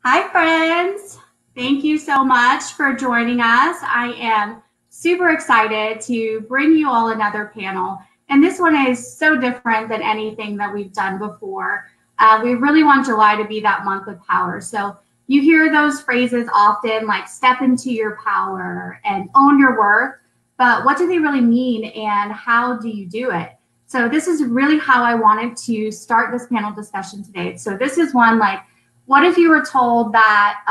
Hi, friends. Thank you so much for joining us. I am super excited to bring you all another panel. And this one is so different than anything that we've done before. We really want July to be that month of power. So you hear those phrases often like step into your power and own your worth. But what do they really mean and how do you do it? So this is really how I wanted to start this panel discussion today. So this is one like, what if you were told that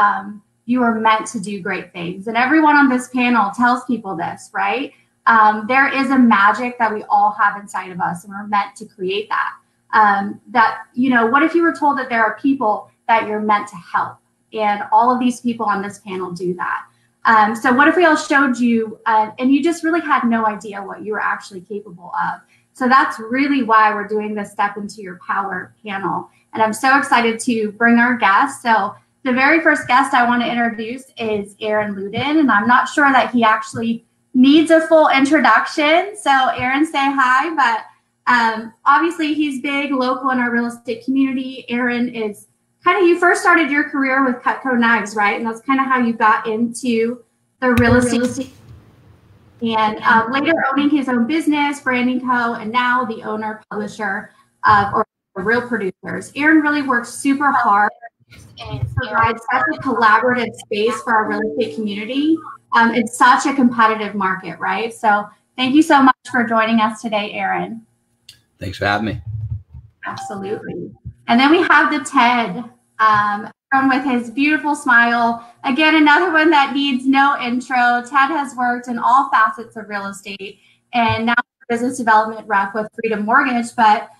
you were meant to do great things? And everyone on this panel tells people this, right? There is a magic that we all have inside of us, and we're meant to create that. What if you were told that there are people that you're meant to help? And all of these people on this panel do that. So what if we all showed you, and you just really had no idea what you were actually capable of? So that's really why we're doing this Step Into Your Power panel. And I'm so excited to bring our guest. So the very first guest I want to introduce is Aaron Ludin, and I'm not sure that he actually needs a full introduction. So Aaron, say hi, but obviously he's big, local in our real estate community. Aaron is kind of, you first started your career with Cutco Knives, right? And that's kind of how you got into the real estate. And later owning his own business, Branding Co., and now the owner, publisher of Real Producers. Aaron really works super hard and provides such a collaborative space for our real estate community. It's such a competitive market, right? So thank you so much for joining us today, Aaron. Thanks for having me. Absolutely. And then we have the Ted, Aaron with his beautiful smile. Again, another one that needs no intro. Ted has worked in all facets of real estate and now business development rep with Freedom Mortgage, but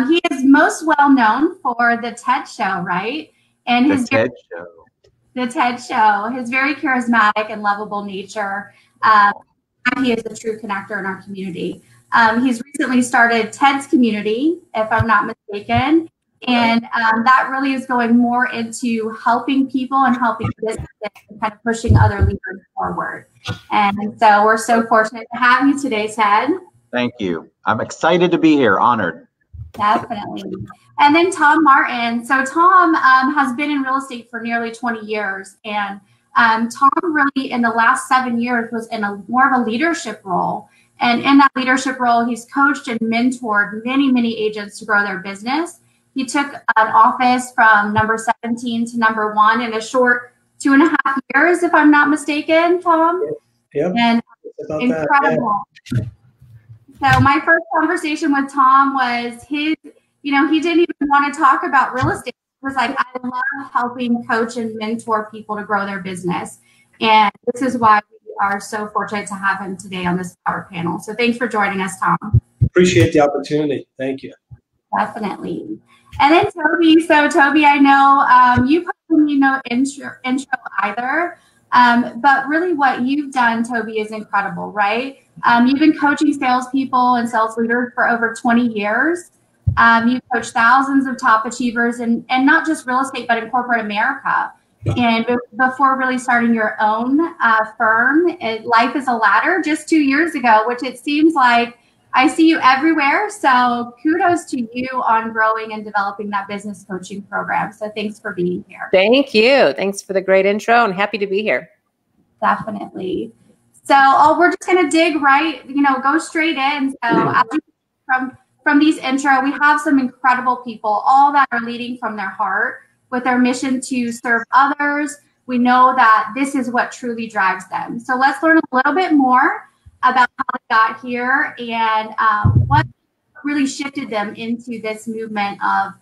he is most well known for the TED Show, right? And the TED Show, his very charismatic and lovable nature. He is a true connector in our community. He's recently started TED's Community, if I'm not mistaken. And that really is going more into helping people and helping businesses and kind of pushing other leaders forward. And so we're so fortunate to have you today, Ted. Thank you. I'm excited to be here, honored. Definitely. And then Tom Martin. So Tom has been in real estate for nearly 20 years. And Tom really, in the last 7 years, was in more of a leadership role. And in that leadership role, he's coached and mentored many, many agents to grow their business. He took an office from number 17 to number 1 in a short 2.5 years, if I'm not mistaken, Tom. Yep. And incredible. Yeah. So my first conversation with Tom was he didn't even want to talk about real estate. It was like, I love helping coach and mentor people to grow their business. And this is why we are so fortunate to have him today on this power panel. So thanks for joining us, Tom. Appreciate the opportunity. Thank you. Definitely. And then Tobi. So Tobi, I know you probably need no intro either. But really what you've done, Tobi, is incredible, right? You've been coaching salespeople and sales leaders for over 20 years. You've coached thousands of top achievers and not just real estate, but in corporate America. And before really starting your own firm, Life is a Ladder, just 2 years ago, which it seems like I see you everywhere. So kudos to you on growing and developing that business coaching program. So thanks for being here. Thank you. Thanks for the great intro and happy to be here. Definitely. So we're just going to dig right, go straight in. So from these intro, we have some incredible people, all that are leading from their heart with their mission to serve others. We know that this is what truly drives them. So let's learn a little bit more about how they got here and what really shifted them into this movement of,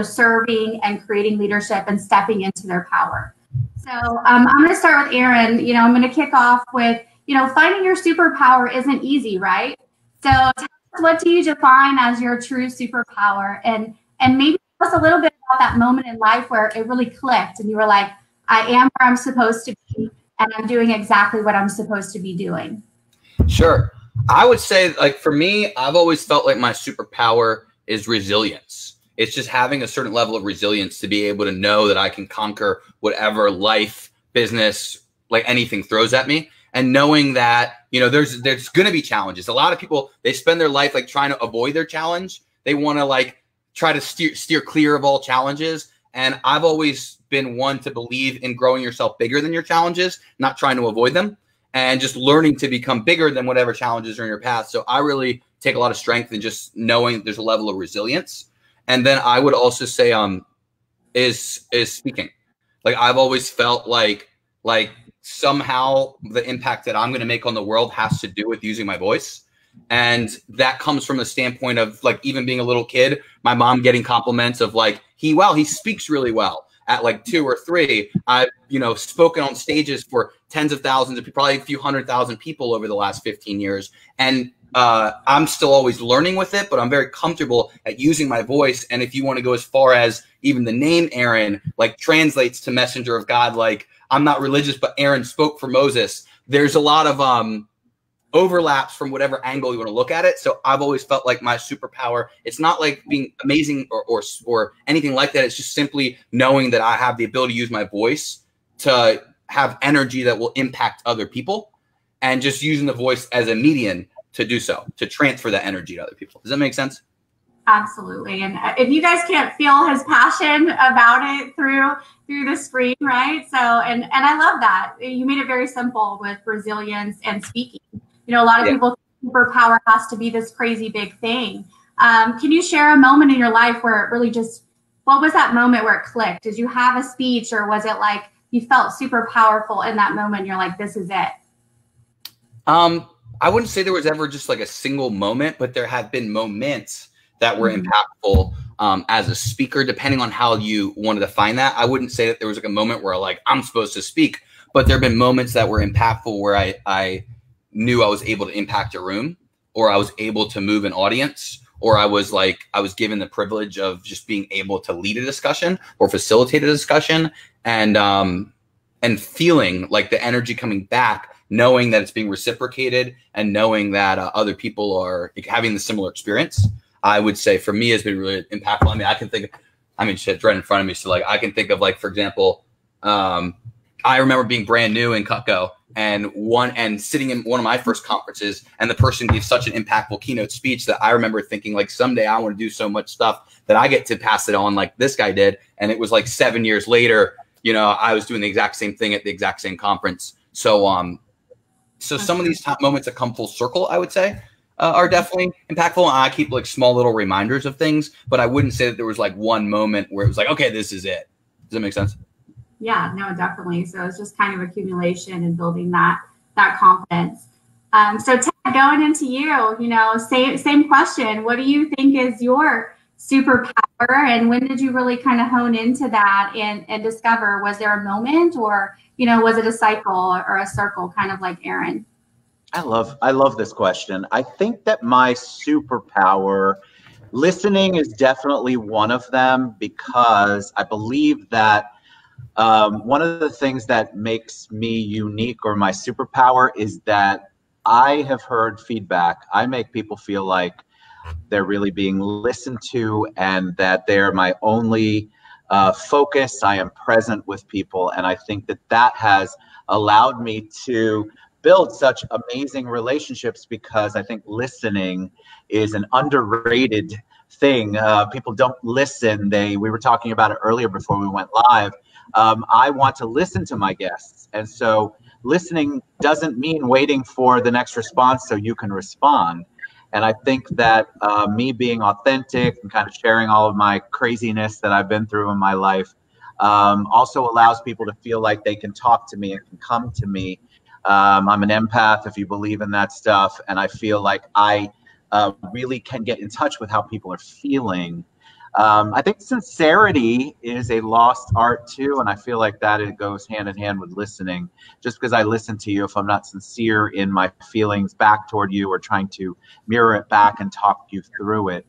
serving and creating leadership and stepping into their power. So I'm going to start with Aaron. I'm going to kick off with, finding your superpower isn't easy, right? So tell us, what do you define as your true superpower? And maybe tell us a little bit about that moment in life where it really clicked and you were like, I am where I'm supposed to be and I'm doing exactly what I'm supposed to be doing. Sure. I would say, like, for me, I've always felt like my superpower is resilience. It's just having a certain level of resilience to be able to know that I can conquer whatever life, business, like anything throws at me. And knowing that, there's going to be challenges. A lot of people, they spend their life like trying to avoid their challenge. They want to like try to steer clear of all challenges. And I've always been one to believe in growing yourself bigger than your challenges, not trying to avoid them, and just learning to become bigger than whatever challenges are in your path. So I really take a lot of strength in just knowing there's a level of resilience. And then I would also say is speaking. Like I've always felt like somehow the impact that I'm going to make on the world has to do with using my voice. And that comes from the standpoint of like, even being a little kid, my mom getting compliments of like, he speaks really well at like 2 or 3. I've, spoken on stages for tens of thousands of people, probably a few 100,000 people over the last 15 years. And I'm still always learning with it, but I'm very comfortable at using my voice. And if you want to go as far as even the name Aaron, like translates to messenger of God, like I'm not religious, but Aaron spoke for Moses. There's a lot of overlaps from whatever angle you want to look at it. So I've always felt like my superpower, it's not like being amazing or anything like that. It's just simply knowing that I have the ability to use my voice to have energy that will impact other people, and just using the voice as a median to do so, to transfer that energy to other people. Does that make sense? Absolutely. And if you guys can't feel his passion about it through the screen, right? So, and I love that. You made it very simple with resilience and speaking. A lot of people think superpower has to be this crazy big thing. Can you share a moment in your life where it really what was that moment where it clicked? Did you have a speech, or was it like you felt super powerful in that moment? You're like, this is it. I wouldn't say there was ever just like a single moment, but there have been moments that were impactful as a speaker, depending on how you want to define that. I wouldn't say that there was like a moment where like I'm supposed to speak, but there have been moments that were impactful where I knew I was able to impact a room, or I was able to move an audience, or I was given the privilege of just being able to lead a discussion or facilitate a discussion, and feeling like the energy coming back, knowing that it's being reciprocated, and knowing that other people are having the similar experience. I would say for me has been really impactful. I mean, shit's right in front of me. So like I can think of like, for example, I remember being brand new in Cutco and sitting in one of my first conferences, and the person gave such an impactful keynote speech that I remember thinking like, someday I want to do so much stuff that I get to pass it on like this guy did. And it was like 7 years later, I was doing the exact same thing at the exact same conference. So some of these top moments that come full circle, I would say, are definitely impactful. And I keep like small little reminders of things, but I wouldn't say that there was like one moment where it was like, okay, this is it. Does that make sense? Yeah, no, definitely. So it's just kind of accumulation and building that confidence. So Ted, going into you, same question. What do you think is your superpower, and when did you really kind of hone into that and discover? Was there a moment, or was it a cycle or a circle, kind of like Aaron? I love this question. I think that my superpower, listening, is definitely one of them, because I believe that one of the things that makes me unique, or my superpower, is that I have heard feedback. I make people feel like they're really being listened to, and that they're my only focus. I am present with people. And I think that has allowed me to build such amazing relationships, because I think listening is an underrated thing. People don't listen. We were talking about it earlier before we went live. I want to listen to my guests. And so listening doesn't mean waiting for the next response so you can respond. And I think that me being authentic and kind of sharing all of my craziness that I've been through in my life also allows people to feel like they can talk to me and can come to me. I'm an empath, if you believe in that stuff. And I feel like I really can get in touch with how people are feeling. I think sincerity is a lost art too, and I feel like that it goes hand in hand with listening. Just because I listen to you, if I'm not sincere in my feelings back toward you, or trying to mirror it back and talk you through it,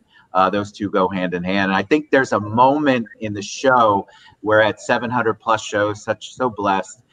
those two go hand in hand. And I think there's a moment in the show where at 700 plus shows, so blessed,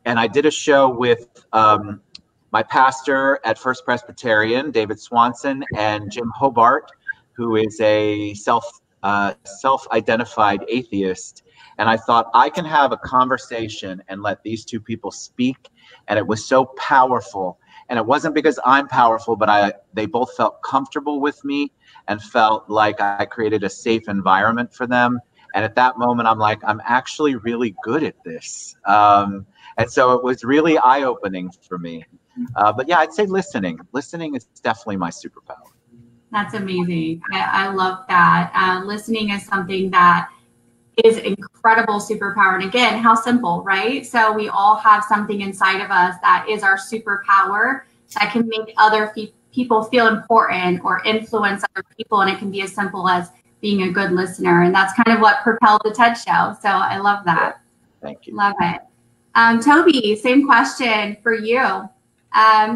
and I did a show with my pastor at First Presbyterian, David Swanson, and Jim Hobart, who is a self-identified atheist. And I thought, I can have a conversation and let these two people speak. And it was so powerful. And it wasn't because I'm powerful, but they both felt comfortable with me and felt like I created a safe environment for them. And at that moment, I'm like, I'm actually really good at this. And so it was really eye-opening for me. But yeah, I'd say listening. Listening is definitely my superpower. That's amazing. I love that. Listening is something that is incredible superpower. And again, how simple, right? So we all have something inside of us that is our superpower that can make other people feel important or influence other people. And it can be as simple as being a good listener. And that's kind of what propelled the TED Show. So I love that. Thank you. Love it. Tobi, same question for you.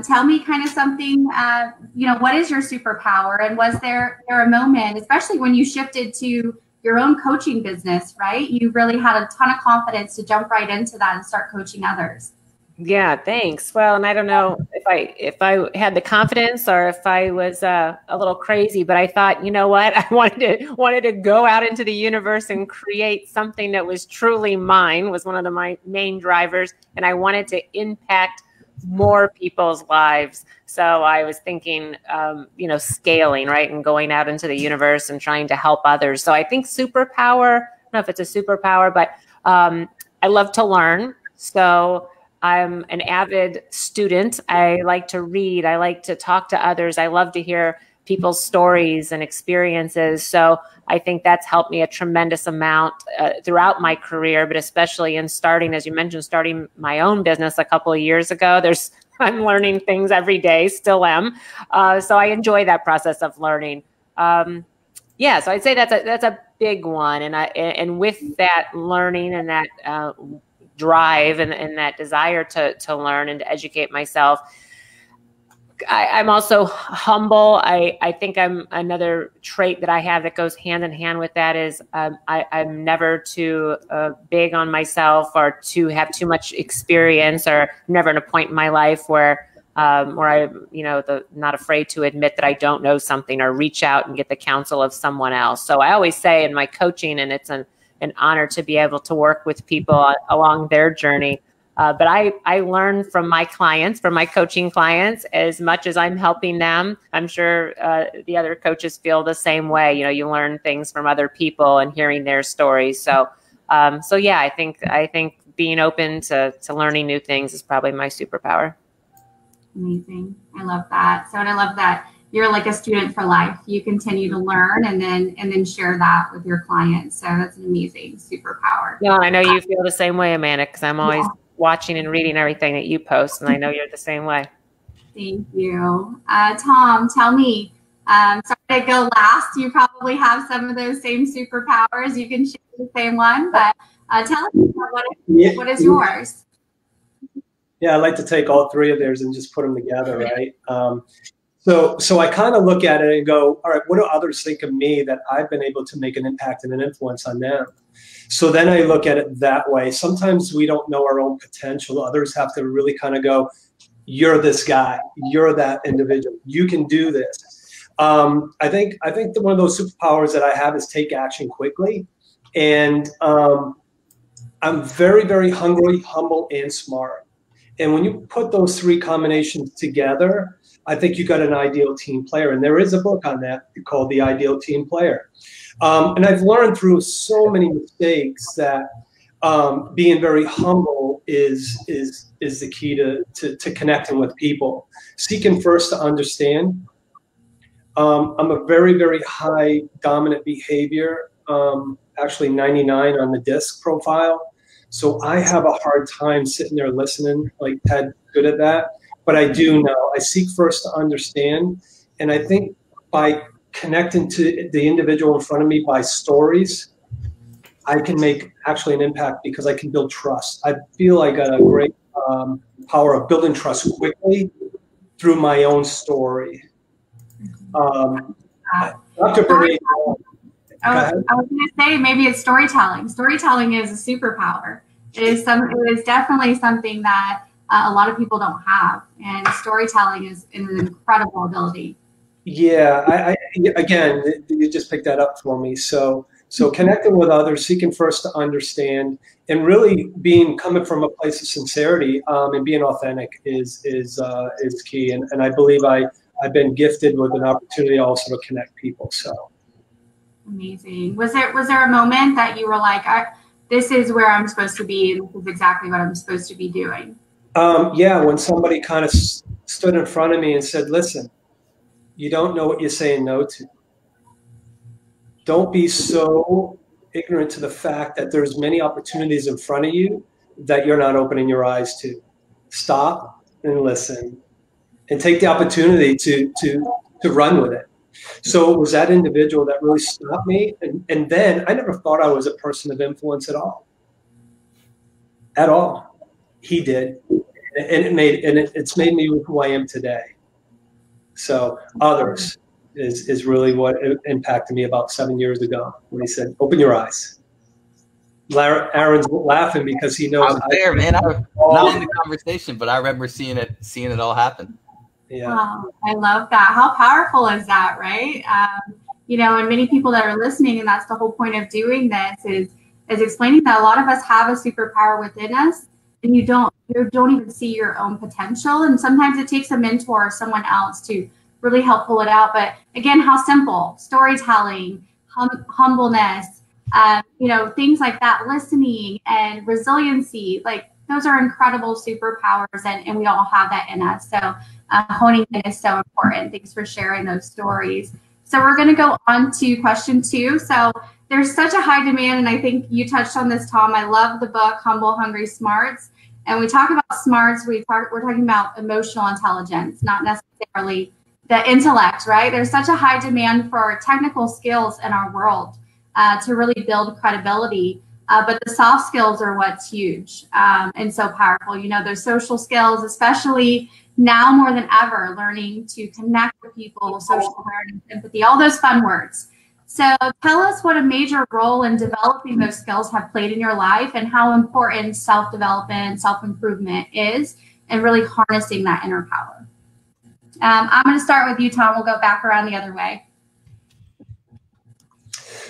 Tell me kind of something, what is your superpower? And was there a moment, especially when you shifted to your own coaching business, right? You really had a ton of confidence to jump right into that and start coaching others. Yeah, thanks. Well, and I don't know if I had the confidence or if I was a little crazy, but I thought, you know what, I wanted to go out into the universe and create something that was truly mine, was one of my main drivers, and I wanted to impact more people's lives. So I was thinking, scaling, right, and going out into the universe and trying to help others. So I think superpower, I don't know if it's a superpower, but I love to learn. So I'm an avid student. I like to read. I like to talk to others. I love to hear people's stories and experiences. So I think that's helped me a tremendous amount throughout my career, but especially in starting, as you mentioned, starting my own business a couple of years ago. I'm learning things every day, still am. So I enjoy that process of learning. So I'd say that's a big one. And with that learning and that drive and that desire to learn and to educate myself, I'm also humble. I think I'm another trait that I have that goes hand in hand with that is I'm never too big on myself or to have too much experience, or never in a point in my life where I'm not afraid to admit that I don't know something or reach out and get the counsel of someone else. So I always say in my coaching, and it's an honor to be able to work with people along their journey. But I learn from my clients, from my coaching clients, as much as I'm helping them. I'm sure the other coaches feel the same way. You learn things from other people and hearing their stories. So yeah, I think being open to learning new things is probably my superpower. Amazing. I love that. And I love that you're like a student for life. You continue to learn and then share that with your clients. So that's an amazing superpower. No, I know you feel the same way, Amanda, because I'm always watching and reading everything that you post, and I know you're the same way. Thank you. Tom, tell me, sorry to go last. You probably have some of those same superpowers. You can share the same one, but tell us what is yours? Yeah, I like to take all three of theirs and just put them together, right? So I kind of look at it and go, all right, what do others think of me that I've been able to make an impact and an influence on them? So then I look at it that way. Sometimes we don't know our own potential. Others have to really kind of go, you're this guy, you're that individual, you can do this. I think one of those superpowers that I have is take action quickly. And I'm very, very hungry, humble, and smart. And when you put those three combinations together, I think you got an ideal team player. And there is a book on that called The Ideal Team Player. And I've learned through so many mistakes that being very humble is the key to connecting with people. Seeking first to understand. I'm a very, very high dominant behavior, actually 99 on the DISC profile. So I have a hard time sitting there listening, like Ted's good at that. But I do know I seek first to understand. And I think by connecting to the individual in front of me by stories, I can make actually an impact because I can build trust. I feel I got a great power of building trust quickly through my own story. Dr. Bernie, I was going to say maybe it's storytelling. Storytelling is a superpower. It is definitely something that a lot of people don't have, and storytelling is an incredible ability. Yeah, again, you just picked that up for me. So connecting with others, seeking first to understand, and really coming from a place of sincerity and being authentic is key. And I believe I've been gifted with an opportunity also to connect people. So Amazing. Was there a moment that you were like, this is where I'm supposed to be, and this is exactly what I'm supposed to be doing? Yeah, when somebody kind of stood in front of me and said, listen, you don't know what you're saying no to. Don't be so ignorant to the fact that there's many opportunities in front of you that you're not opening your eyes to. Stop and listen and take the opportunity to run with it. So it was that individual that really stopped me. And then I never thought I was a person of influence at all. At all. He did. And it's made me who I am today. So others is really what impacted me about 7 years ago when he said, open your eyes. Aaron's laughing because he knows. I was there, man. Not in the conversation, but I remember seeing it all happen. Yeah. Wow, I love that. How powerful is that, right? And many people that are listening, and that's the whole point of doing this, is explaining that a lot of us have a superpower within us, and you don't even see your own potential. And sometimes it takes a mentor or someone else to really help pull it out. But again, how simple: storytelling, humbleness, things like that, listening and resiliency. Like, those are incredible superpowers, and we all have that in us. So honing in is so important. Thanks for sharing those stories. So we're going to go on to question 2. So there's such a high demand, and I think you touched on this, Tom. I love the book, Humble, Hungry, Smarts. And we talk about smarts, we're talking about emotional intelligence, not necessarily the intellect, right? There's such a high demand for technical skills in our world to really build credibility. But the soft skills are what's huge and so powerful. Those social skills, especially now more than ever, learning to connect with people, social awareness, empathy, all those fun words. So tell us what a major role in developing those skills have played in your life, and how important self-development, self-improvement is, and really harnessing that inner power. I'm going to start with you, Tom. We'll go back around the other way.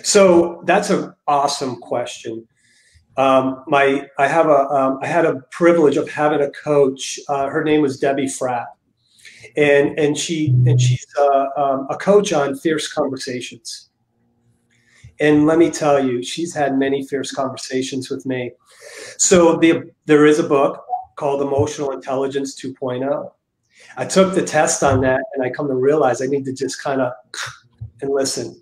So that's an awesome question. I had a privilege of having a coach. Her name was Debbie Fratt, and she's a coach on fierce conversations. And let me tell you, she's had many fierce conversations with me. So there is a book called Emotional Intelligence 2.0. I took the test on that, and I come to realize I need to just kind of and listen.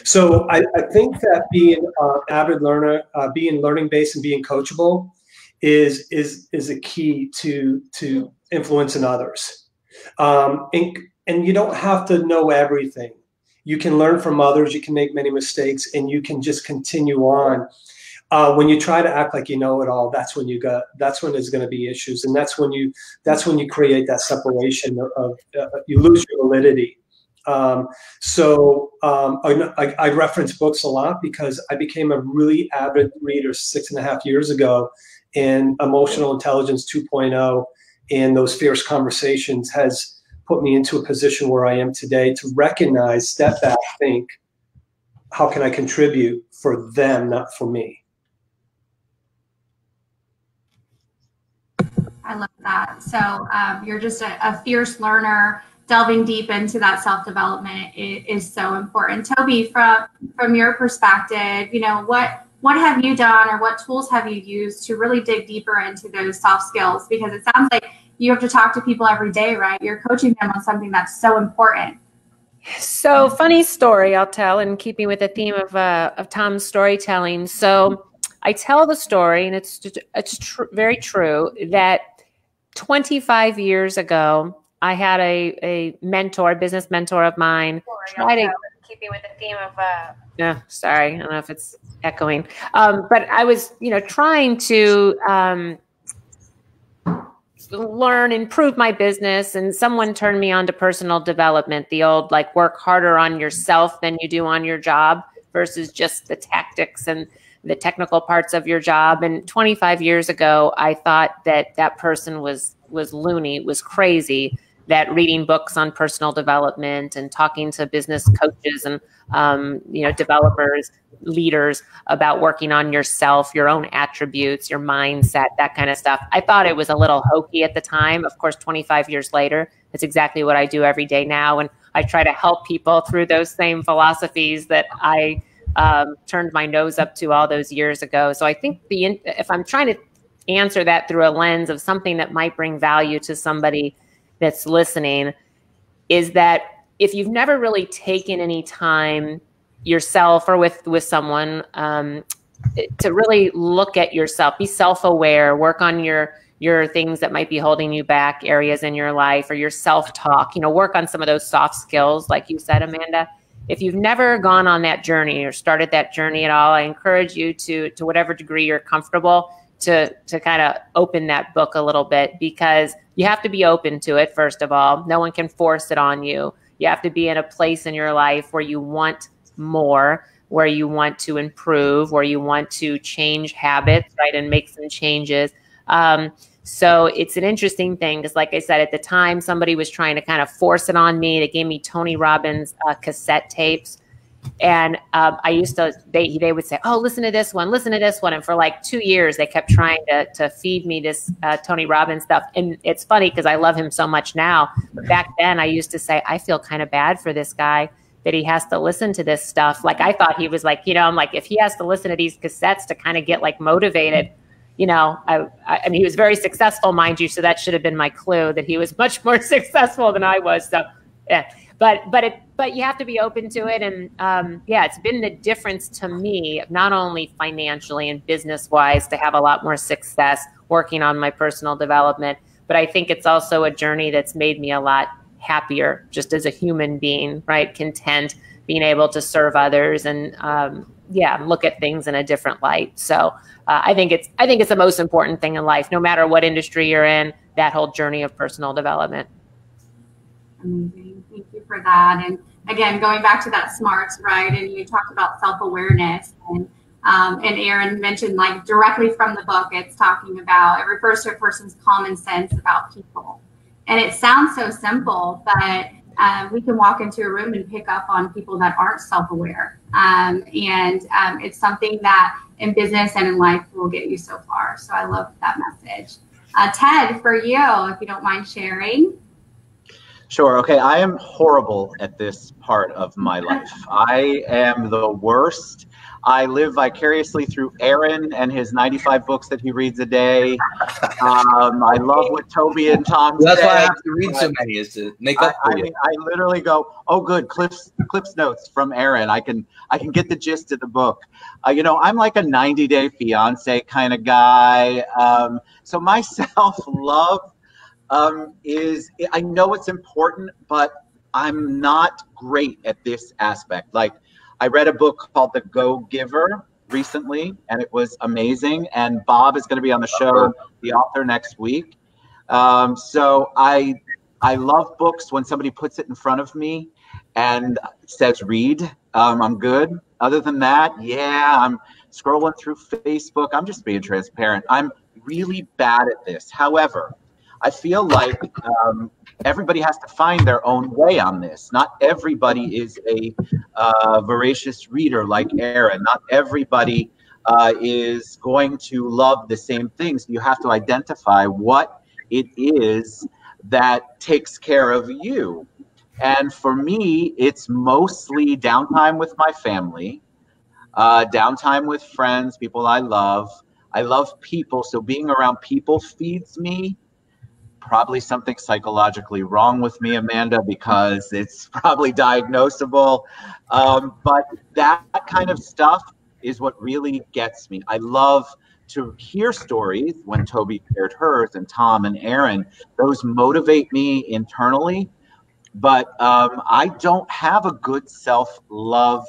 So I think that being an avid learner, being learning-based and being coachable is a key to influencing others. And you don't have to know everything. You can learn from others. You can make many mistakes, and you can just continue on. When you try to act like you know it all, that's when there's going to be issues, and that's when you create that separation of you lose your validity. I reference books a lot because I became a really avid reader 6.5 years ago, and Emotional Intelligence 2.0 and those fierce conversations has put me into a position where I am today to recognize, step back, think, how can I contribute for them, not for me? I love that. So you're just a fierce learner. Delving deep into that self-development is so important. Tobi, from your perspective, what have you done, or what tools have you used to really dig deeper into those soft skills? Because it sounds like you have to talk to people every day, right? You're coaching them on something that's so important. So, funny story I'll tell, in keeping with the theme of Tom's storytelling. So I tell the story, and it's very true, that 25 years ago, I had a business mentor of mine. Keeping with the theme of sorry, I don't know if it's echoing, but I was trying to learn, improve my business, and someone turned me on to personal development, the old work harder on yourself than you do on your job versus just the tactics and the technical parts of your job. And 25 years ago, I thought that person was loony, was crazy, that reading books on personal development and talking to business coaches and developers, leaders about working on yourself, your own attributes, your mindset, that kind of stuff. I thought it was a little hokey at the time. Of course, 25 years later, it's exactly what I do every day now. And I try to help people through those same philosophies that I turned my nose up to all those years ago. So I think if I'm trying to answer that through a lens of something that might bring value to somebody that's listening, is that if you've never really taken any time yourself or with someone to really look at yourself, be self-aware, work on your things that might be holding you back, areas in your life, or your self-talk, work on some of those soft skills, like you said, Amanda. If you've never gone on that journey or started that journey at all, I encourage you to whatever degree you're comfortable to kind of open that book a little bit, because you have to be open to it. First of all, no one can force it on you. You have to be in a place in your life where you want more, where you want to improve, where you want to change habits, right, and make some changes. So it's an interesting thing, because like I said, at the time, somebody was trying to kind of force it on me. They gave me Tony Robbins cassette tapes. And I used to, they would say, oh, listen to this one, listen to this one. And for like 2 years, they kept trying to feed me this Tony Robbins stuff. And it's funny because I love him so much now. But back then I used to say, I feel kind of bad for this guy that he has to listen to this stuff. Like, I thought he was like, I'm like, if he has to listen to these cassettes to kind of get like motivated, I mean, he was very successful, mind you. So that should have been my clue that he was much more successful than I was. So, yeah. But you have to be open to it. And it's been the difference to me, not only financially and business wise, to have a lot more success working on my personal development, but I think it's also a journey that's made me a lot happier just as a human being, right? Content, being able to serve others and look at things in a different light. So I think it's the most important thing in life, no matter what industry you're in, that whole journey of personal development. Amazing. Thank you for that. And again, going back to that smarts, right? And you talked about self-awareness, and Aaron mentioned, like, directly from the book, it's talking about, it refers to a person's common sense about people. And it sounds so simple, but we can walk into a room and pick up on people that aren't self-aware. It's something that in business and in life will get you so far. So I love that message. Ted, for you, if you don't mind sharing. Sure. Okay. I am horrible at this part of my life. I am the worst. I live vicariously through Aaron and his 95 books that he reads a day. I love what Tobi and Tom say. That's why I have to read so many, is to make up for you. Mean, I literally go, oh, good, Cliff's notes from Aaron. I can get the gist of the book. I'm like a 90-day fiance kind of guy. So my self-love is, I know it's important, but I'm not great at this aspect. Like, I read a book called The Go-Giver recently, and it was amazing. And Bob is going to be on the show, the author, next week. So I love books when somebody puts it in front of me and says, read. I'm good. Other than that, I'm scrolling through Facebook. I'm just being transparent. I'm really bad at this. However, I feel like everybody has to find their own way on this. Not everybody is a voracious reader like Aaron. Not everybody is going to love the same things. You have to identify what it is that takes care of you. And for me, it's mostly downtime with my family, downtime with friends, people I love. I love people, so being around people feeds me. Probably something psychologically wrong with me, Amanda, because it's probably diagnosable. But that kind of stuff is what really gets me. I love to hear stories when Tobi shared hers, and Tom and Aaron. Those motivate me internally. But I don't have a good self-love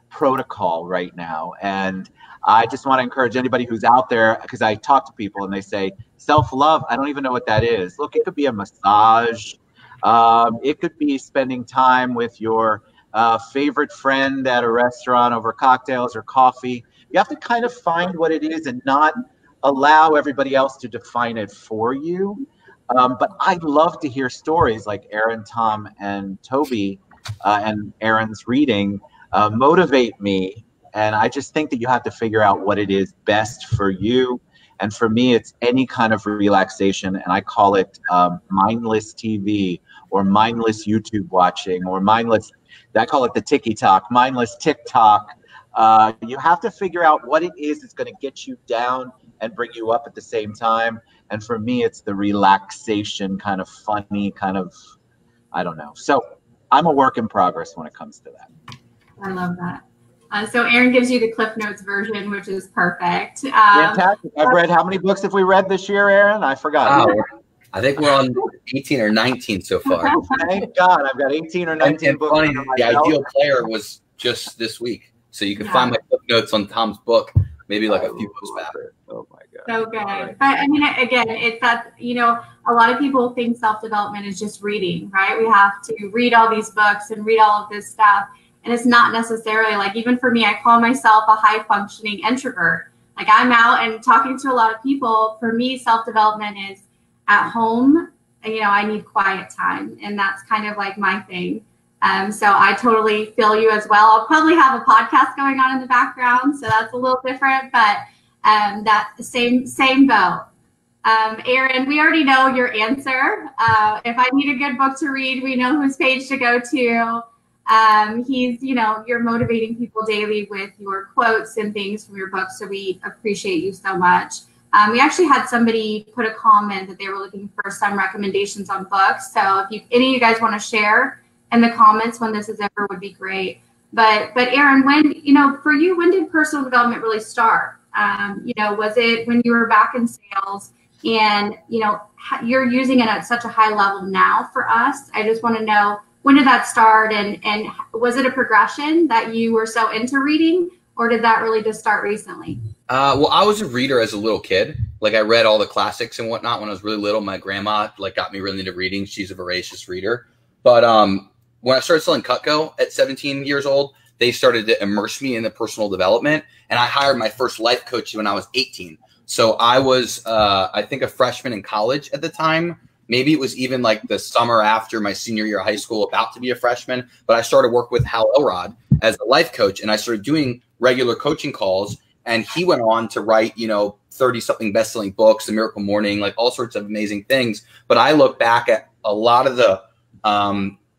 protocol right now. And I just want to encourage anybody who's out there, because I talk to people and they say, self-love, I don't even know what that is. Look, it could be a massage. It could be spending time with your favorite friend at a restaurant over cocktails or coffee. You have to kind of find what it is and not allow everybody else to define it for you. But I love to hear stories like Aaron, Tom, and Tobi and Aaron's reading motivate me. And I just think that you have to figure out what it is best for you. And for me, it's any kind of relaxation, and I call it mindless TV or mindless YouTube watching or mindless, I call it the ticky-tock, mindless TikTok. You have to figure out what it is that's going to get you down and bring you up at the same time. And for me, it's the relaxation kind of funny kind of, I don't know. So I'm a work in progress when it comes to that. I love that. So Aaron gives you the Cliff Notes version, which is perfect. Fantastic. I've read, how many books have we read this year, Aaron? I forgot. I think we're on 18 or 19 so far. Thank God. I've got 18 or 19 books. Funny, the ideal player was just this week. So you can find my Cliff Notes on Tom's book, maybe like a few books back. Oh my God. So good. But I mean, again, it's that, you know, a lot of people think self-development is just reading, right? We have to read all these books and read all of this stuff. And it's not necessarily like, even for me, I call myself a high functioning introvert. Like I'm out and talking to a lot of people. For me, self-development is at home. You know, I need quiet time, and that's kind of like my thing. So I totally feel you as well. I'll probably have a podcast going on in the background, so that's a little different, but that's the same boat. Aaron, we already know your answer. If I need a good book to read, we know whose page to go to. He's, you know, you're motivating people daily with your quotes and things from your book. So we appreciate you so much. We actually had somebody put a comment that they were looking for some recommendations on books. So if any of you guys want to share in the comments when this is over, would be great. But Aaron, when, you know, for you, when did personal development really start? You know, was it when you were back in sales and, you know, you're using it at such a high level now for us? I just want to know, when did that start, and was it a progression that you were so into reading, or did that really just start recently? Well, I was a reader as a little kid. Like I read all the classics and whatnot when I was really little. My grandma like got me really into reading. She's a voracious reader. But when I started selling Cutco at 17 years old, they started to immerse me in the personal development, and I hired my first life coach when I was 18. So I was, I think, a freshman in college at the time. Maybe it was even like the summer after my senior year of high school, about to be a freshman. But I started work with Hal Elrod as a life coach, and I started doing regular coaching calls. And he went on to write, you know, 30-something best-selling books, The Miracle Morning, like all sorts of amazing things. But I look back at a lot of the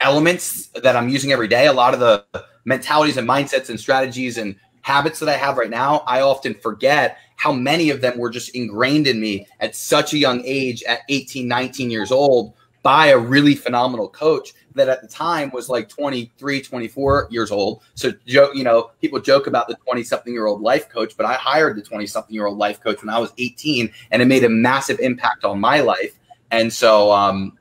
elements that I'm using every day, a lot of the mentalities and mindsets and strategies and habits that I have right now. I often forget how many of them were just ingrained in me at such a young age, at 18, 19 years old, by a really phenomenal coach that at the time was like 23, 24 years old. So, you know, people joke about the 20-something-year-old life coach, but I hired the 20-something-year-old life coach when I was 18, and it made a massive impact on my life. And so,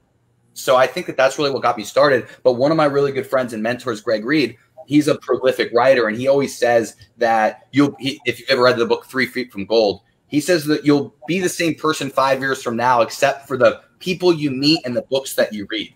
so I think that that's really what got me started. But one of my really good friends and mentors, Greg Reed, he's a prolific writer, and he always says that if you've ever read the book 3 Feet from Gold, he says that you'll be the same person 5 years from now, except for the people you meet and the books that you read.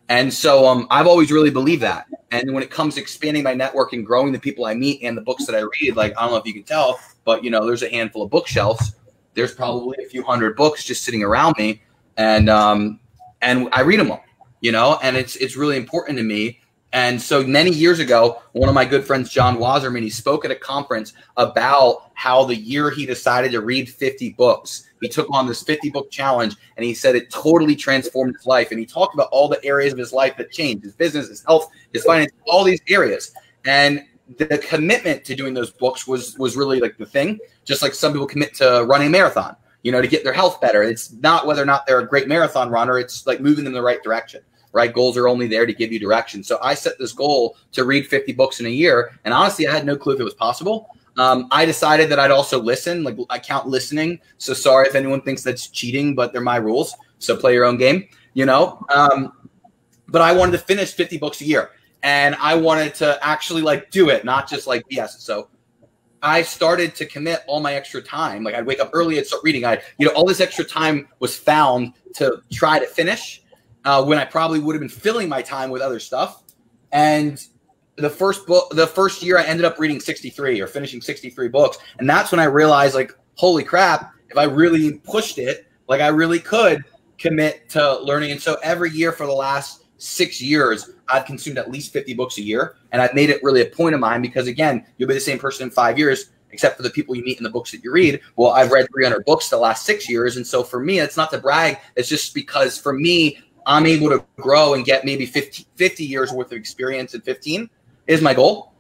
And so I've always really believed that. And when it comes to expanding my network and growing the people I meet and the books that I read, like, I don't know if you can tell, but, you know, there's a handful of bookshelves. There's probably a few hundred books just sitting around me, and I read them all, you know, and it's really important to me. And so many years ago, one of my good friends, John Wasserman, he spoke at a conference about how the year he decided to read 50 books, he took on this 50-book challenge, and he said it totally transformed his life. And he talked about all the areas of his life that changed: his business, his health, his finance, all these areas. And the commitment to doing those books was really like the thing, just like some people commit to running a marathon, you know, to get their health better. It's not whether or not they're a great marathon runner. It's like moving them in the right direction. Right? Goals are only there to give you direction. So I set this goal to read 50 books in a year. And honestly, I had no clue if it was possible. I decided that I'd also listen. Like, I count listening. So sorry if anyone thinks that's cheating, but they're my rules. So play your own game, you know. But I wanted to finish 50 books a year. And I wanted to actually like do it, not just like BS. So I started to commit all my extra time. Like, I'd wake up early and start reading. All this extra time was found to try to finish. When I probably would have been filling my time with other stuff. And the first year I ended up reading 63 or finishing 63 books. And that's when I realized, like, holy crap, if I really pushed it, like, I really could commit to learning. And so every year for the last 6 years, I've consumed at least 50 books a year. And I've made it really a point of mine because, again, you'll be the same person in 5 years, except for the people you meet in the books that you read. Well, I've read 300 books the last 6 years. And so for me, it's not to brag. It's just because for me, I'm able to grow and get maybe 50 years worth of experience in 15 is my goal.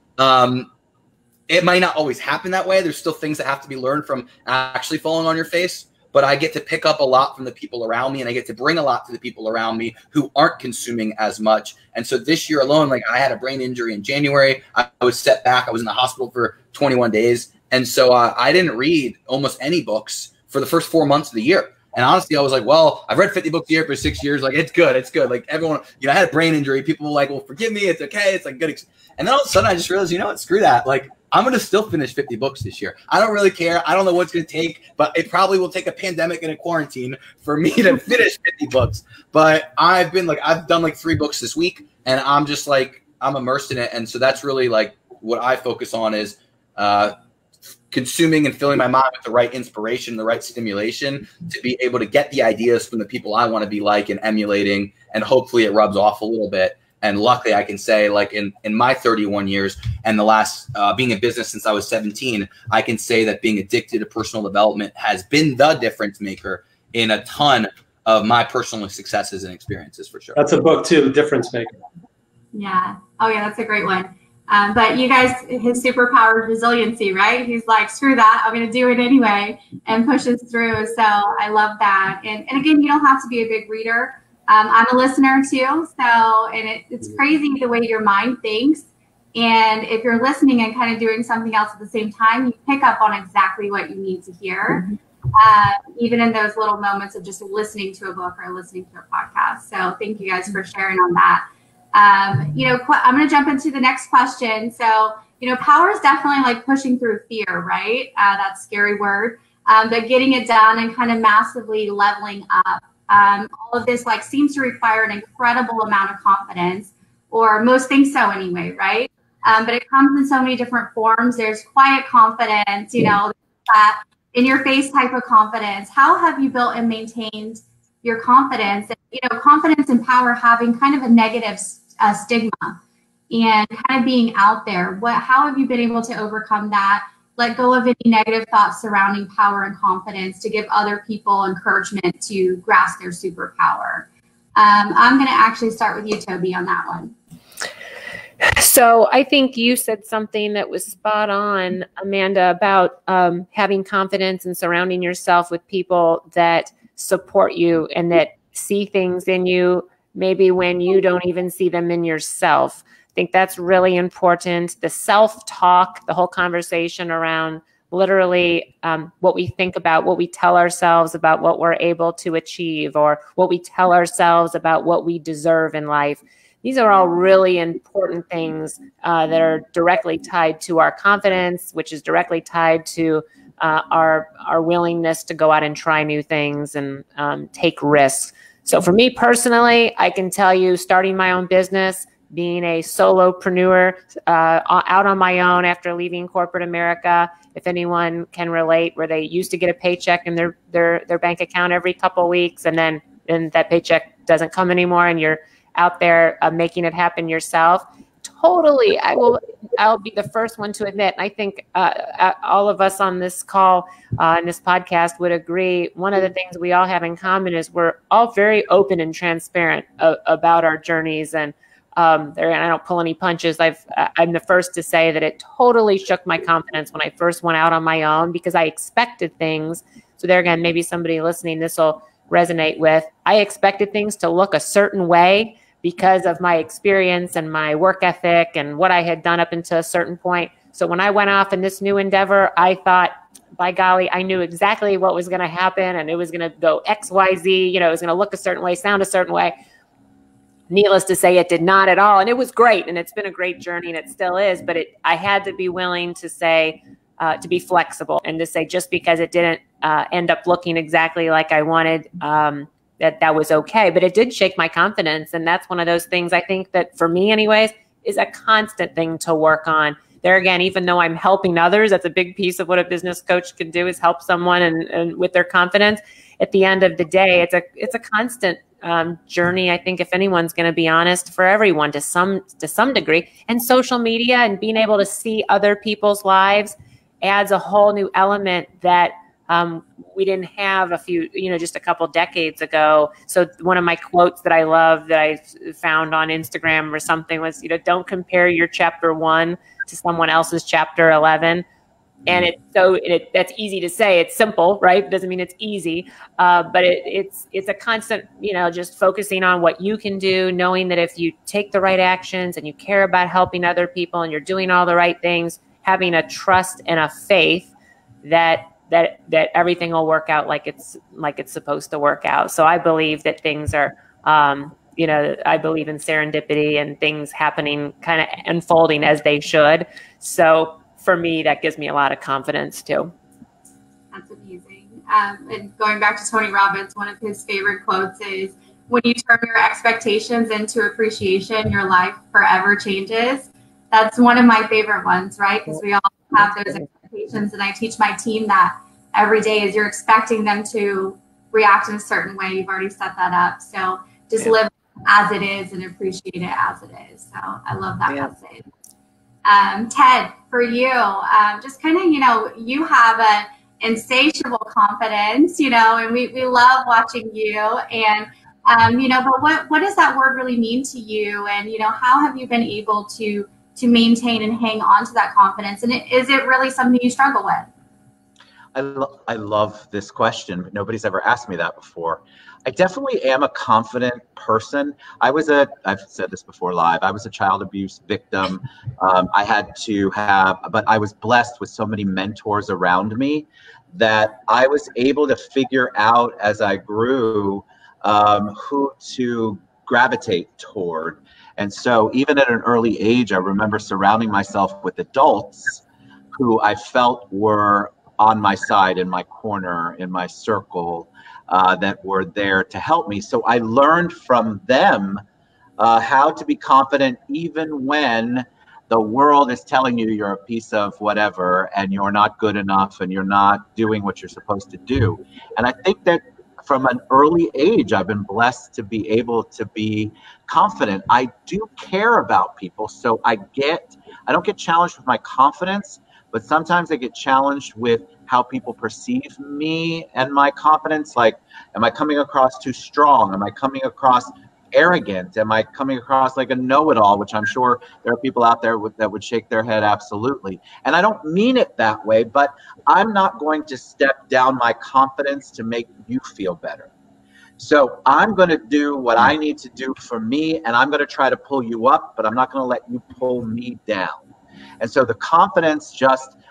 It might not always happen that way. There's still things that have to be learned from actually falling on your face, but I get to pick up a lot from the people around me, and I get to bring a lot to the people around me who aren't consuming as much. And so this year alone, like I had a brain injury in January. I was set back. I was in the hospital for 21 days. And so I didn't read almost any books for the first 4 months of the year. And honestly, I was like, well, I've read 50 books a year for 6 years. Like, it's good. It's good. Like everyone, I had a brain injury. People were like, well, forgive me. It's okay. It's like good. And then all of a sudden I just realized, you know what, screw that. Like, I'm going to still finish 50 books this year. I don't really care. I don't know what's going to take, but it probably will take a pandemic and a quarantine for me to finish 50 books. But I've done like 3 books this week, and I'm just like, I'm immersed in it. And so that's really like what I focus on is consuming and filling my mind with the right inspiration, the right stimulation to be able to get the ideas from the people I want to be like and emulating. And hopefully it rubs off a little bit. And luckily, I can say, like in my 31 years and the last being in business since I was 17, I can say that being addicted to personal development has been the difference maker in a ton of my personal successes and experiences, for sure. That's a book too, Difference Maker. Yeah. Oh yeah, that's a great one. But you guys, his superpower is resiliency, right? He's like, screw that, I'm going to do it anyway, and pushes through. So I love that. And again, you don't have to be a big reader. I'm a listener too, and it's crazy the way your mind thinks. And if you're listening and kind of doing something else at the same time, you pick up on exactly what you need to hear, even in those little moments of just listening to a book or listening to a podcast. So thank you guys for sharing on that. I'm going to jump into the next question. So, power is definitely like pushing through fear, right? That scary word, but getting it done and kind of massively leveling up. All of this like seems to require an incredible amount of confidence, or most think so anyway, right? But it comes in so many different forms. There's quiet confidence, that in your face type of confidence. How have you built and maintained your confidence? And, confidence and power having kind of a negative stigma and kind of being out there. How have you been able to overcome that? Let go of any negative thoughts surrounding power and confidence to give other people encouragement to grasp their superpower. I'm going to actually start with you, Tobi, on that one. So I think you said something that was spot on, Amanda, about having confidence and surrounding yourself with people that support you and that see things in you, maybe when you don't even see them in yourself. I think that's really important. The self-talk, the whole conversation around literally what we think about, what we tell ourselves about what we're able to achieve, or what we tell ourselves about what we deserve in life. These are all really important things that are directly tied to our confidence, which is directly tied to our willingness to go out and try new things and take risks. So for me personally, I can tell you, starting my own business, being a solopreneur out on my own after leaving corporate America, if anyone can relate, where they used to get a paycheck in their bank account every couple of weeks, and then that paycheck doesn't come anymore, and you're out there making it happen yourself. Totally, I'll be the first one to admit, and I think all of us on this call, in this podcast would agree, one of the things we all have in common is we're all very open and transparent about our journeys, and I don't pull any punches. I'm the first to say that it totally shook my confidence when I first went out on my own, because I expected things. So there again, maybe somebody listening, this will resonate with. I expected things to look a certain way because of my experience and my work ethic and what I had done up until a certain point. So when I went off in this new endeavor, I thought, by golly, I knew exactly what was going to happen, and it was going to go X, Y, Z. It was going to look a certain way, sound a certain way. Needless to say, it did not at all. And it was great. And it's been a great journey, and it still is. But I had to be willing to say, to be flexible, and to say, just because it didn't end up looking exactly like I wanted, that was okay. But it did shake my confidence. And that's one of those things, I think, that for me anyways, is a constant thing to work on. There again, even though I'm helping others, that's a big piece of what a business coach can do, is help someone and with their confidence. At the end of the day, it's a constant journey. I think, if anyone's going to be honest, for everyone to some degree. And social media and being able to see other people's lives adds a whole new element that we didn't have just a couple decades ago. So one of my quotes that I love that I found on Instagram or something was, don't compare your chapter 1 to someone else's chapter 11. And that's easy to say. It's simple, right? It doesn't mean it's easy, but it's a constant, just focusing on what you can do, knowing that if you take the right actions and you care about helping other people and you're doing all the right things, having a trust and a faith that everything will work out like it's supposed to work out. So I believe that things are, I believe in serendipity and things happening, kind of unfolding as they should. So for me, that gives me a lot of confidence too. That's amazing. And going back to Tony Robbins, one of his favorite quotes is, when you turn your expectations into appreciation, your life forever changes. That's one of my favorite ones, right? Because we all have those expectations, and I teach my team that every day is you're expecting them to react in a certain way. You've already set that up. So just live as it is and appreciate it as it is. So I love that message. Ted, for you, just kind of, you have an insatiable confidence, and we love watching you. And, but what does that word really mean to you? And, how have you been able to maintain and hang on to that confidence? And is it really something you struggle with? I love this question, but nobody's ever asked me that before. I definitely am a confident person. I've said this before live, I was a child abuse victim. But I was blessed with so many mentors around me that I was able to figure out as I grew who to gravitate toward. And so even at an early age, I remember surrounding myself with adults who I felt were on my side, in my corner, in my circle, that were there to help me. So I learned from them how to be confident even when the world is telling you you're a piece of whatever and you're not good enough and you're not doing what you're supposed to do. And I think that from an early age, I've been blessed to be able to be confident. I do care about people, so I don't get challenged with my confidence, but sometimes I get challenged with how people perceive me and my confidence. Like, am I coming across too strong? Am I coming across arrogant? Am I coming across like a know-it-all, which I'm sure there are people out there that would shake their head absolutely. And I don't mean it that way, but I'm not going to step down my confidence to make you feel better. So I'm going to do what I need to do for me, and I'm going to try to pull you up, but I'm not going to let you pull me down. And so the confidence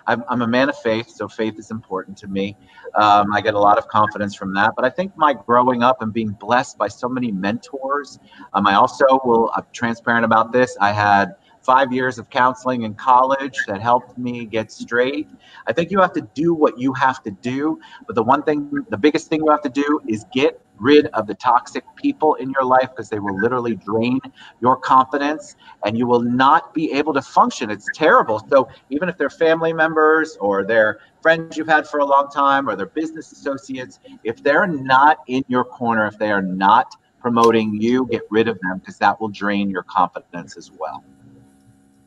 I'm a man of faith, so faith is important to me. I get a lot of confidence from that. But I think my growing up and being blessed by so many mentors, I also I'm transparent about this. I had 5 years of counseling in college that helped me get straight. I think you have to do what you have to do. But the biggest thing you have to do is get rid of the toxic people in your life, because they will literally drain your confidence and you will not be able to function. It's terrible. So even if they're family members or they're friends you've had for a long time or they're business associates, if they're not in your corner, if they are not promoting you, get rid of them, because that will drain your confidence as well.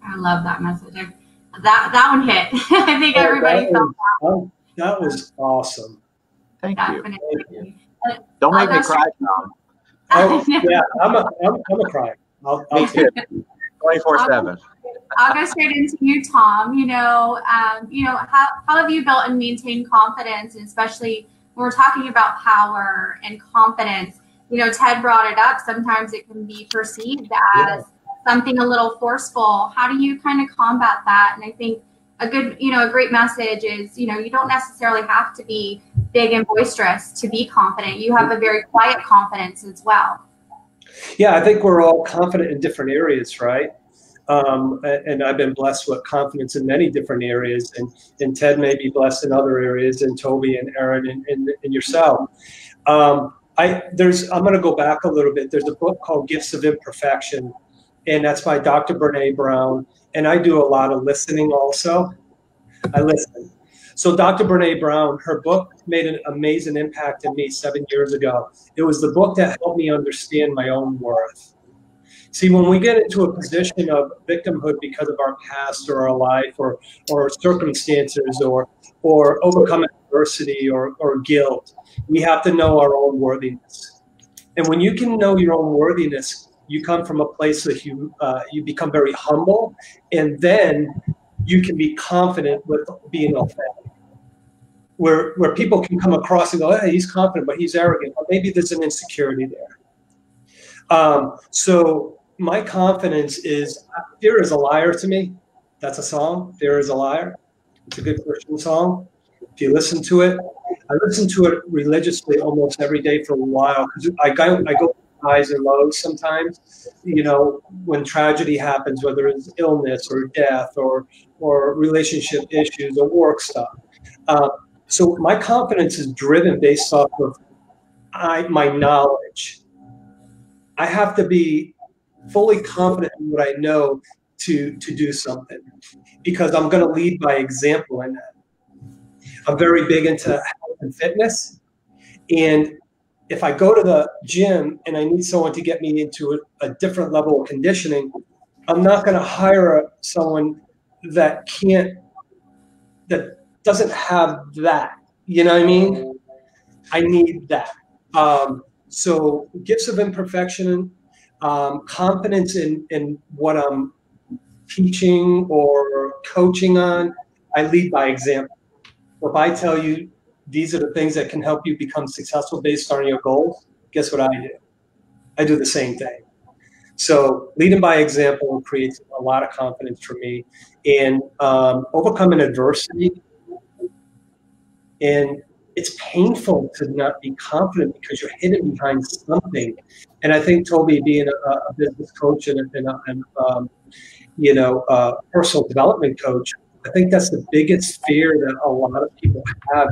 I love that message. That one hit. I think everybody felt that. That was awesome. Thank Definitely. you. Don't make me cry, Tom. Oh, yeah, I'm a cry. Me too. 24/7. I'll go straight into you, Tom. How have you built and maintained confidence, and especially when we're talking about power and confidence? Ted brought it up. Sometimes it can be perceived as something a little forceful. How do you kind of combat that? And I think a great message is, you don't necessarily have to be big and boisterous to be confident. You have a very quiet confidence as well. Yeah, I think we're all confident in different areas, right? And I've been blessed with confidence in many different areas, and Ted may be blessed in other areas, and Tobi and Aaron and yourself. I'm going to go back a little bit. There's a book called Gifts of Imperfection, and that's by Dr. Brene Brown. And I do a lot of listening also. I listen. So Dr. Brene Brown, her book made an amazing impact in me 7 years ago. It was the book that helped me understand my own worth. See, when we get into a position of victimhood because of our past or our life or circumstances or overcoming adversity or guilt, we have to know our own worthiness. And when you can know your own worthiness, you come from a place that you become very humble, and then you can be confident with being authentic. Where people can come across and go, hey, he's confident, but he's arrogant. Or maybe there's an insecurity there. So my confidence is, fear is a liar to me. That's a song, Fear is a Liar. It's a good Christian song. If you listen to it, I listen to it religiously almost every day for a while, because I go through highs and lows sometimes. You know, when tragedy happens, whether it's illness or death or relationship issues or work stuff. So my confidence is driven based off of my knowledge. I have to be fully confident in what I know to do something, because I'm going to lead by example in that. I'm very big into health and fitness. And if I go to the gym and I need someone to get me into a different level of conditioning, I'm not going to hire someone that doesn't have that. You know what I mean? I need that. So gifts of imperfection, confidence in what I'm teaching or coaching on, I lead by example. If I tell you these are the things that can help you become successful based on your goals, guess what I do? I do the same thing. So leading by example creates a lot of confidence for me. And overcoming adversity, and it's painful to not be confident because you're hidden behind something. And I think Tobi, being a business coach and personal development coach, I think that's the biggest fear that a lot of people have,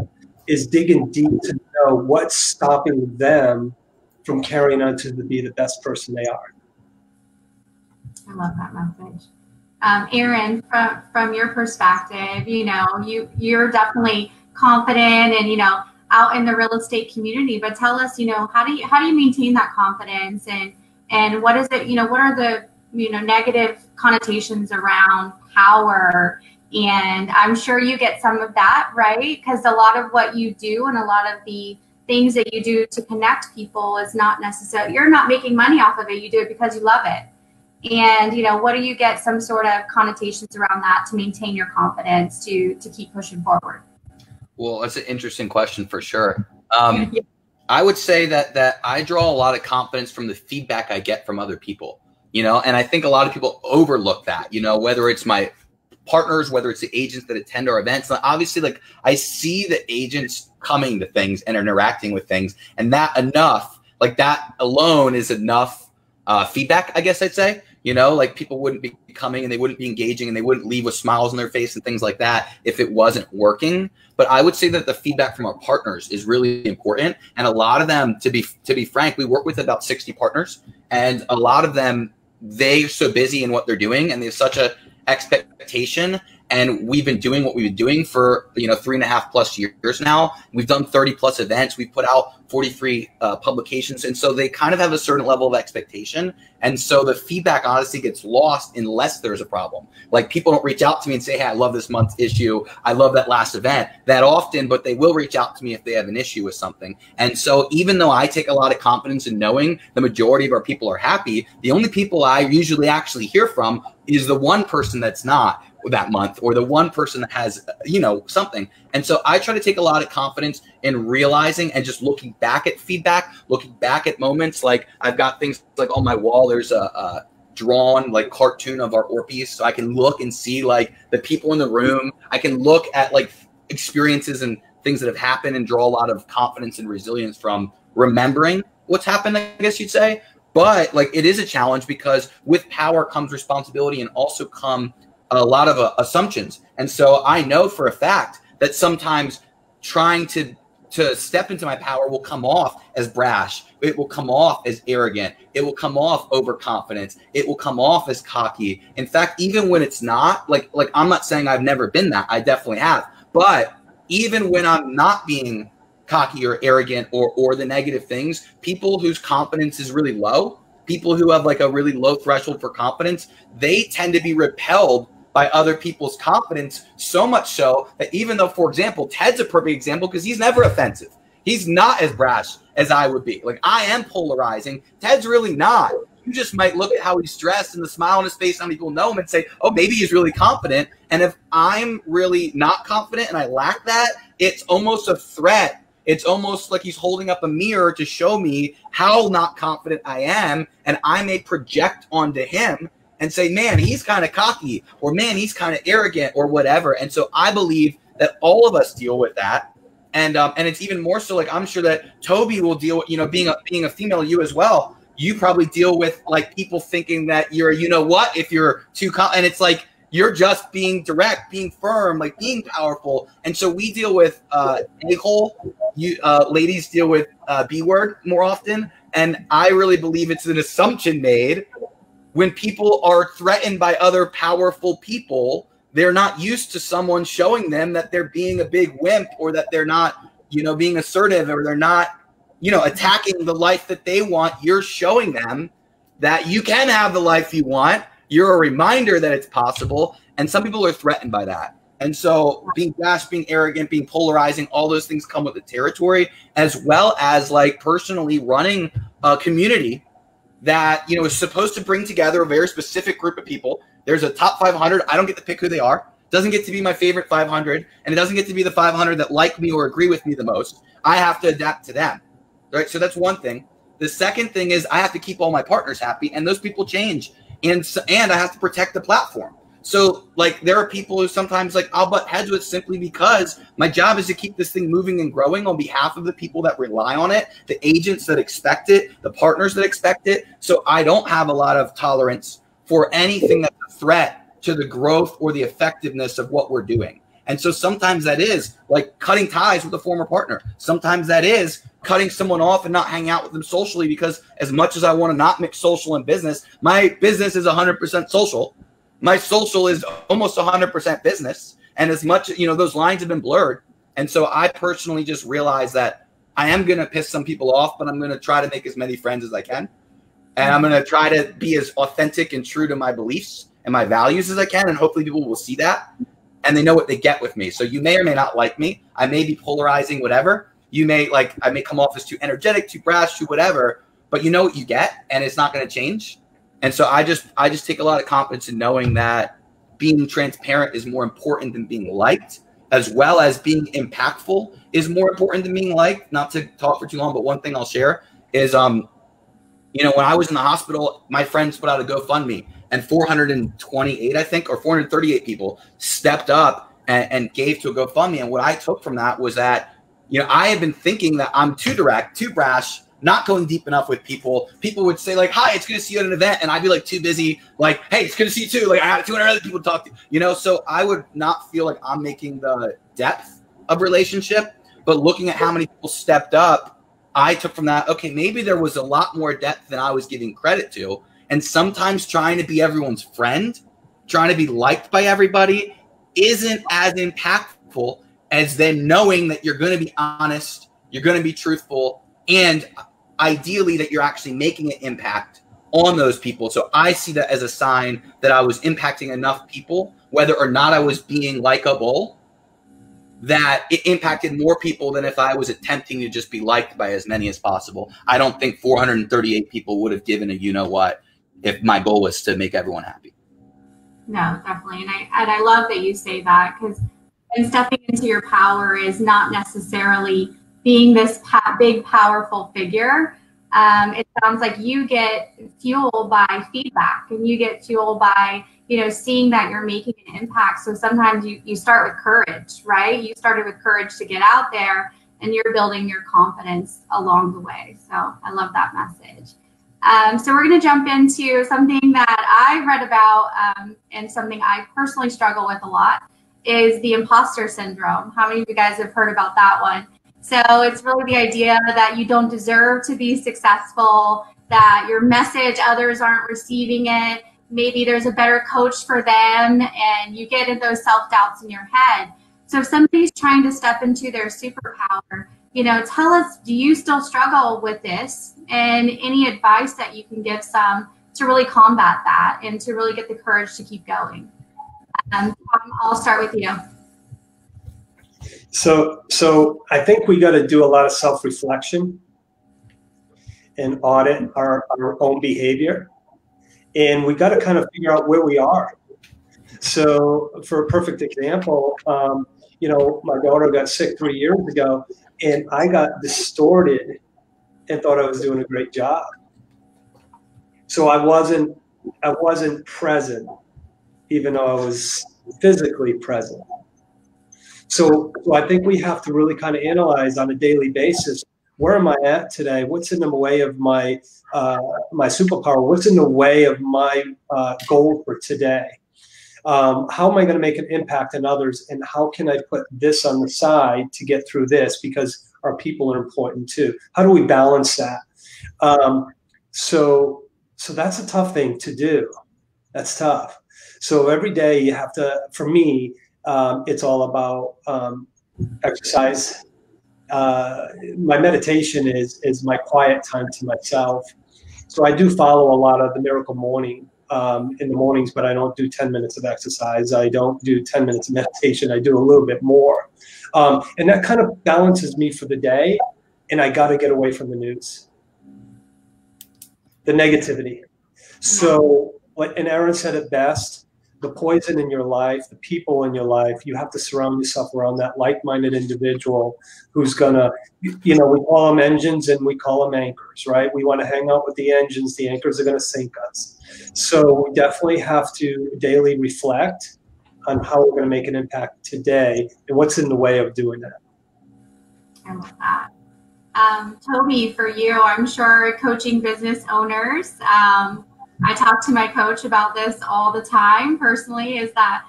is digging deep to know what's stopping them from carrying on to be the best person they are. I love that message. Aaron, from your perspective, you're definitely confident and, out in the real estate community, but tell us, how do you maintain that confidence, and what is it, what are the, negative connotations around power? And I'm sure you get some of that, right? Because a lot of what you do and a lot of the things that you do to connect people is not necessarily, you're not making money off of it. You do it because you love it. And, what do you get some sort of connotations around that to maintain your confidence to keep pushing forward? Well, that's an interesting question for sure. I would say that I draw a lot of confidence from the feedback I get from other people, and I think a lot of people overlook that, whether it's my partners, whether it's the agents that attend our events. Obviously, I see the agents coming to things and interacting with things, and that alone is enough feedback, I guess I'd say. People wouldn't be coming and they wouldn't be engaging and they wouldn't leave with smiles on their face and things like that if it wasn't working. But I would say that the feedback from our partners is really important. And a lot of them, to be frank, we work with about 60 partners, and a lot of them, they're so busy in what they're doing and they have such a expectation. And we've been doing what we've been doing for 3.5+ years now. We've done 30+ events. We put out 43 publications, and so they kind of have a certain level of expectation. And so the feedback honestly gets lost unless there's a problem. People don't reach out to me and say, "Hey, I love this month's issue. I love that last event," that often, but they will reach out to me if they have an issue with something. And so even though I take a lot of confidence in knowing the majority of our people are happy, the only people I usually actually hear from is the one person that's not that month, or the one person that has, something. And so I try to take a lot of confidence in realizing and just looking back at feedback, looking back at moments. I've got things on my wall, there's a drawn cartoon of our Orpies. So I can look and see the people in the room. I can look at experiences and things that have happened and draw a lot of confidence and resilience from remembering what's happened, I guess you'd say. But it is a challenge, because with power comes responsibility and also come a lot of assumptions. And so I know for a fact that sometimes trying to step into my power will come off as brash. It will come off as arrogant. It will come off overconfident. It will come off as cocky. In fact, even when it's not, I'm not saying I've never been that. I definitely have. But even when I'm not being cocky or arrogant or the negative things, people whose confidence is really low, people who have like a really low threshold for confidence, they tend to be repelled by other people's confidence, so much so that even though, for example, Ted's a perfect example because he's never offensive. He's not as brash as I would be. Like, I am polarizing. Ted's really not. You just might look at how he's dressed and the smile on his face, how many people know him, and say, oh, maybe he's really confident. And if I'm really not confident and I lack that, it's almost a threat. It's almost like he's holding up a mirror to show me how not confident I am. And I may project onto him and say, man, he's kind of cocky, or man, he's kind of arrogant, or whatever. And so I believe that all of us deal with that. And it's even more so, like, I'm sure that Tobi will deal with, you know, being a female, you as well. You probably deal with like people thinking that you're, you know what, if you're too, and it's like, you're just being direct, being firm, like being powerful. And so we deal with a-hole. You ladies deal with B-word more often. And I really believe it's an assumption made when people are threatened by other powerful people. They're not used to someone showing them that they're being a big wimp, or that they're not, you know, being assertive, or they're not, you know, attacking the life that they want. You're showing them that you can have the life you want. You're a reminder that it's possible. And some people are threatened by that. And so being brash, being arrogant, being polarizing, all those things come with the territory, as well as like personally running a community that, you know, is supposed to bring together a very specific group of people. There's a top 500. I don't get to pick who they are. It doesn't get to be my favorite 500. And it doesn't get to be the 500 that like me or agree with me the most. I have to adapt to them. Right? So that's one thing. The second thing is I have to keep all my partners happy, and those people change. And I have to protect the platform. So like, there are people who sometimes like I'll butt heads with simply because my job is to keep this thing moving and growing on behalf of the people that rely on it, the agents that expect it, the partners that expect it. So I don't have a lot of tolerance for anything that's a threat to the growth or the effectiveness of what we're doing. And so sometimes that is like cutting ties with a former partner. Sometimes that is cutting someone off and not hang out with them socially, because as much as I want to not mix social and business, my business is 100% social. My social is almost 100% business. And as much, you know, those lines have been blurred. And so I personally just realized that I am going to piss some people off, but I'm going to try to make as many friends as I can. And I'm going to try to be as authentic and true to my beliefs and my values as I can. And hopefully people will see that and they know what they get with me. So you may or may not like me. I may be polarizing, whatever. You may like, I may come off as too energetic, too brash, too whatever, but you know what you get, and it's not going to change. And so I just take a lot of confidence in knowing that being transparent is more important than being liked, as well as being impactful is more important than being liked. Not to talk for too long, but one thing I'll share is, you know, when I was in the hospital, my friends put out a GoFundMe, and 428, I think, or 438 people stepped up and gave to a GoFundMe. And what I took from that was that, you know, I had been thinking that I'm too direct, too brash, not going deep enough with people. People would say like, hi, it's good to see you at an event. And I'd be like too busy. Like, hey, it's good to see you too. Like, I have 200 other people to talk to, you know? So I would not feel like I'm making the depth of relationship, but looking at how many people stepped up, I took from that, okay, maybe there was a lot more depth than I was giving credit to. And sometimes trying to be everyone's friend, trying to be liked by everybody isn't as impactful as then knowing that you're going to be honest, you're going to be truthful, and ideally that you're actually making an impact on those people. So I see that as a sign that I was impacting enough people, whether or not I was being likable, that it impacted more people than if I was attempting to just be liked by as many as possible. I don't think 438 people would have given a you-know-what if my goal was to make everyone happy. No, definitely. And I love that you say that, because stepping into your power is not necessarily being this big, powerful figure. It sounds like you get fueled by feedback, and you get fueled by, you know, seeing that you're making an impact. So sometimes you start with courage, right? You started with courage to get out there, and you're building your confidence along the way. So I love that message. So we're going to jump into something that I read about, and something I personally struggle with a lot is the imposter syndrome. How many of you guys have heard about that one? So it's really the idea that you don't deserve to be successful, that your message, others aren't receiving it. Maybe there's a better coach for them, and you get in those self-doubts in your head. So if somebody's trying to step into their superpower, you know, tell us, do you still struggle with this? and any advice that you can give some to really combat that and to really get the courage to keep going. I'll start with you. So I think we got to do a lot of self-reflection and audit our own behavior. And we got to kind of figure out where we are. So for a perfect example, you know, my daughter got sick 3 years ago, and I got distorted and thought I was doing a great job. So I wasn't present, even though I was physically present. So I think we have to really kind of analyze on a daily basis, where am I at today? What's in the way of my my superpower? What's in the way of my goal for today? How am I going to make an impact on others? And how can I put this on the side to get through this? Because our people are important too. How do we balance that? So that's a tough thing to do. That's tough. So every day you have to, for me, it's all about exercise. My meditation is my quiet time to myself. So I do follow a lot of the Miracle Morning in the mornings, but I don't do 10 minutes of exercise. I don't do 10 minutes of meditation. I do a little bit more. And that kind of balances me for the day. And I got to get away from the news, the negativity. So, and Aaron said it best, the poison in your life, the people in your life, you have to surround yourself around that like-minded individual who's going to, you know, we call them engines and we call them anchors, right? We want to hang out with the engines. The anchors are going to sink us. So we definitely have to daily reflect on how we're going to make an impact today and what's in the way of doing that. I love that. Tobi, for you, I'm sure coaching business owners, I talk to my coach about this all the time personally, is that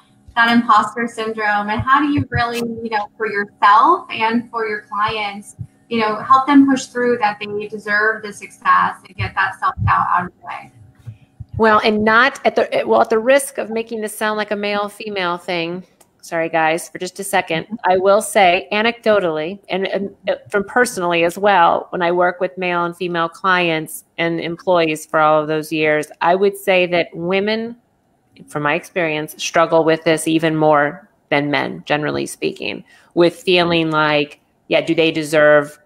imposter syndrome, and how do you really, you know, for yourself and for your clients, you know, help them push through that they deserve the success and get that self-doubt out of the way. Well, and not at the risk of making this sound like a male-female thing. Sorry, guys, for just a second. I will say anecdotally and from personally as well, when I work with male and female clients and employees for all of those years, I would say that women, from my experience, struggle with this even more than men, generally speaking, with feeling like, yeah, do they deserve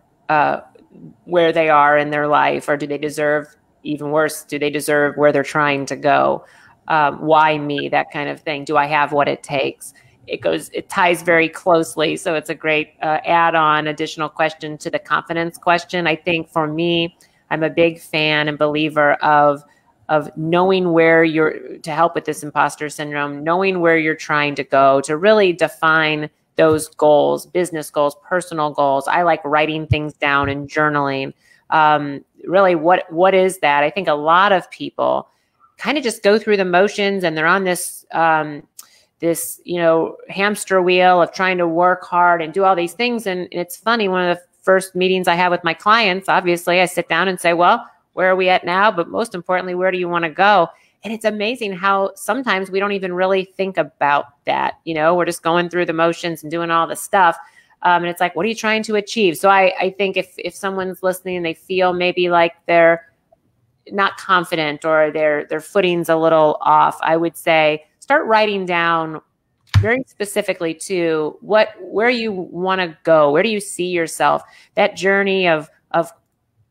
where they are in their life, or do they deserve, even worse, do they deserve where they're trying to go? Why me? That kind of thing. Do I have what it takes? It ties very closely. So it's a great add-on additional question to the confidence question. I think for me, I'm a big fan and believer of knowing where to help with this imposter syndrome, knowing where you're trying to go, to really define those goals, business goals, personal goals. I like writing things down and journaling. Really, what is that? I think a lot of people kind of just go through the motions, and they're on this you know, hamster wheel of trying to work hard and do all these things. And it's funny, one of the first meetings I have with my clients, obviously I sit down and say, well, where are we at now? But most importantly, where do you want to go? And it's amazing how sometimes we don't even really think about that. You know, we're just going through the motions and doing all the stuff. And it's like, what are you trying to achieve? So I think if someone's listening and they feel maybe like they're not confident or their footing's a little off, I would say, start writing down very specifically to where you want to go. Where do you see yourself? That journey of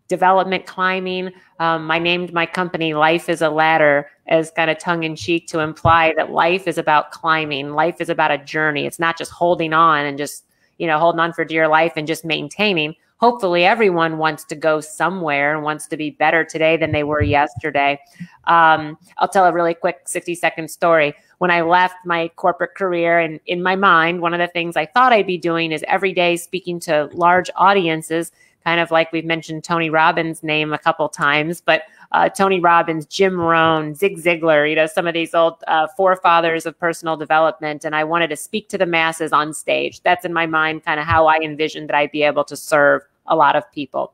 development, climbing. I named my company Life is a Ladder as kind of tongue in cheek to imply that life is about climbing. Life is about a journey. It's not just holding on and just, you know, holding on for dear life and just maintaining. Hopefully everyone wants to go somewhere and wants to be better today than they were yesterday. I'll tell a really quick 60-second story. When I left my corporate career, and in my mind, one of the things I thought I'd be doing is every day speaking to large audiences, kind of like we've mentioned Tony Robbins' name a couple times, but Tony Robbins, Jim Rohn, Zig Ziglar, you know, some of these old forefathers of personal development. And I wanted to speak to the masses on stage. That's in my mind kind of how I envisioned that I'd be able to serve a lot of people.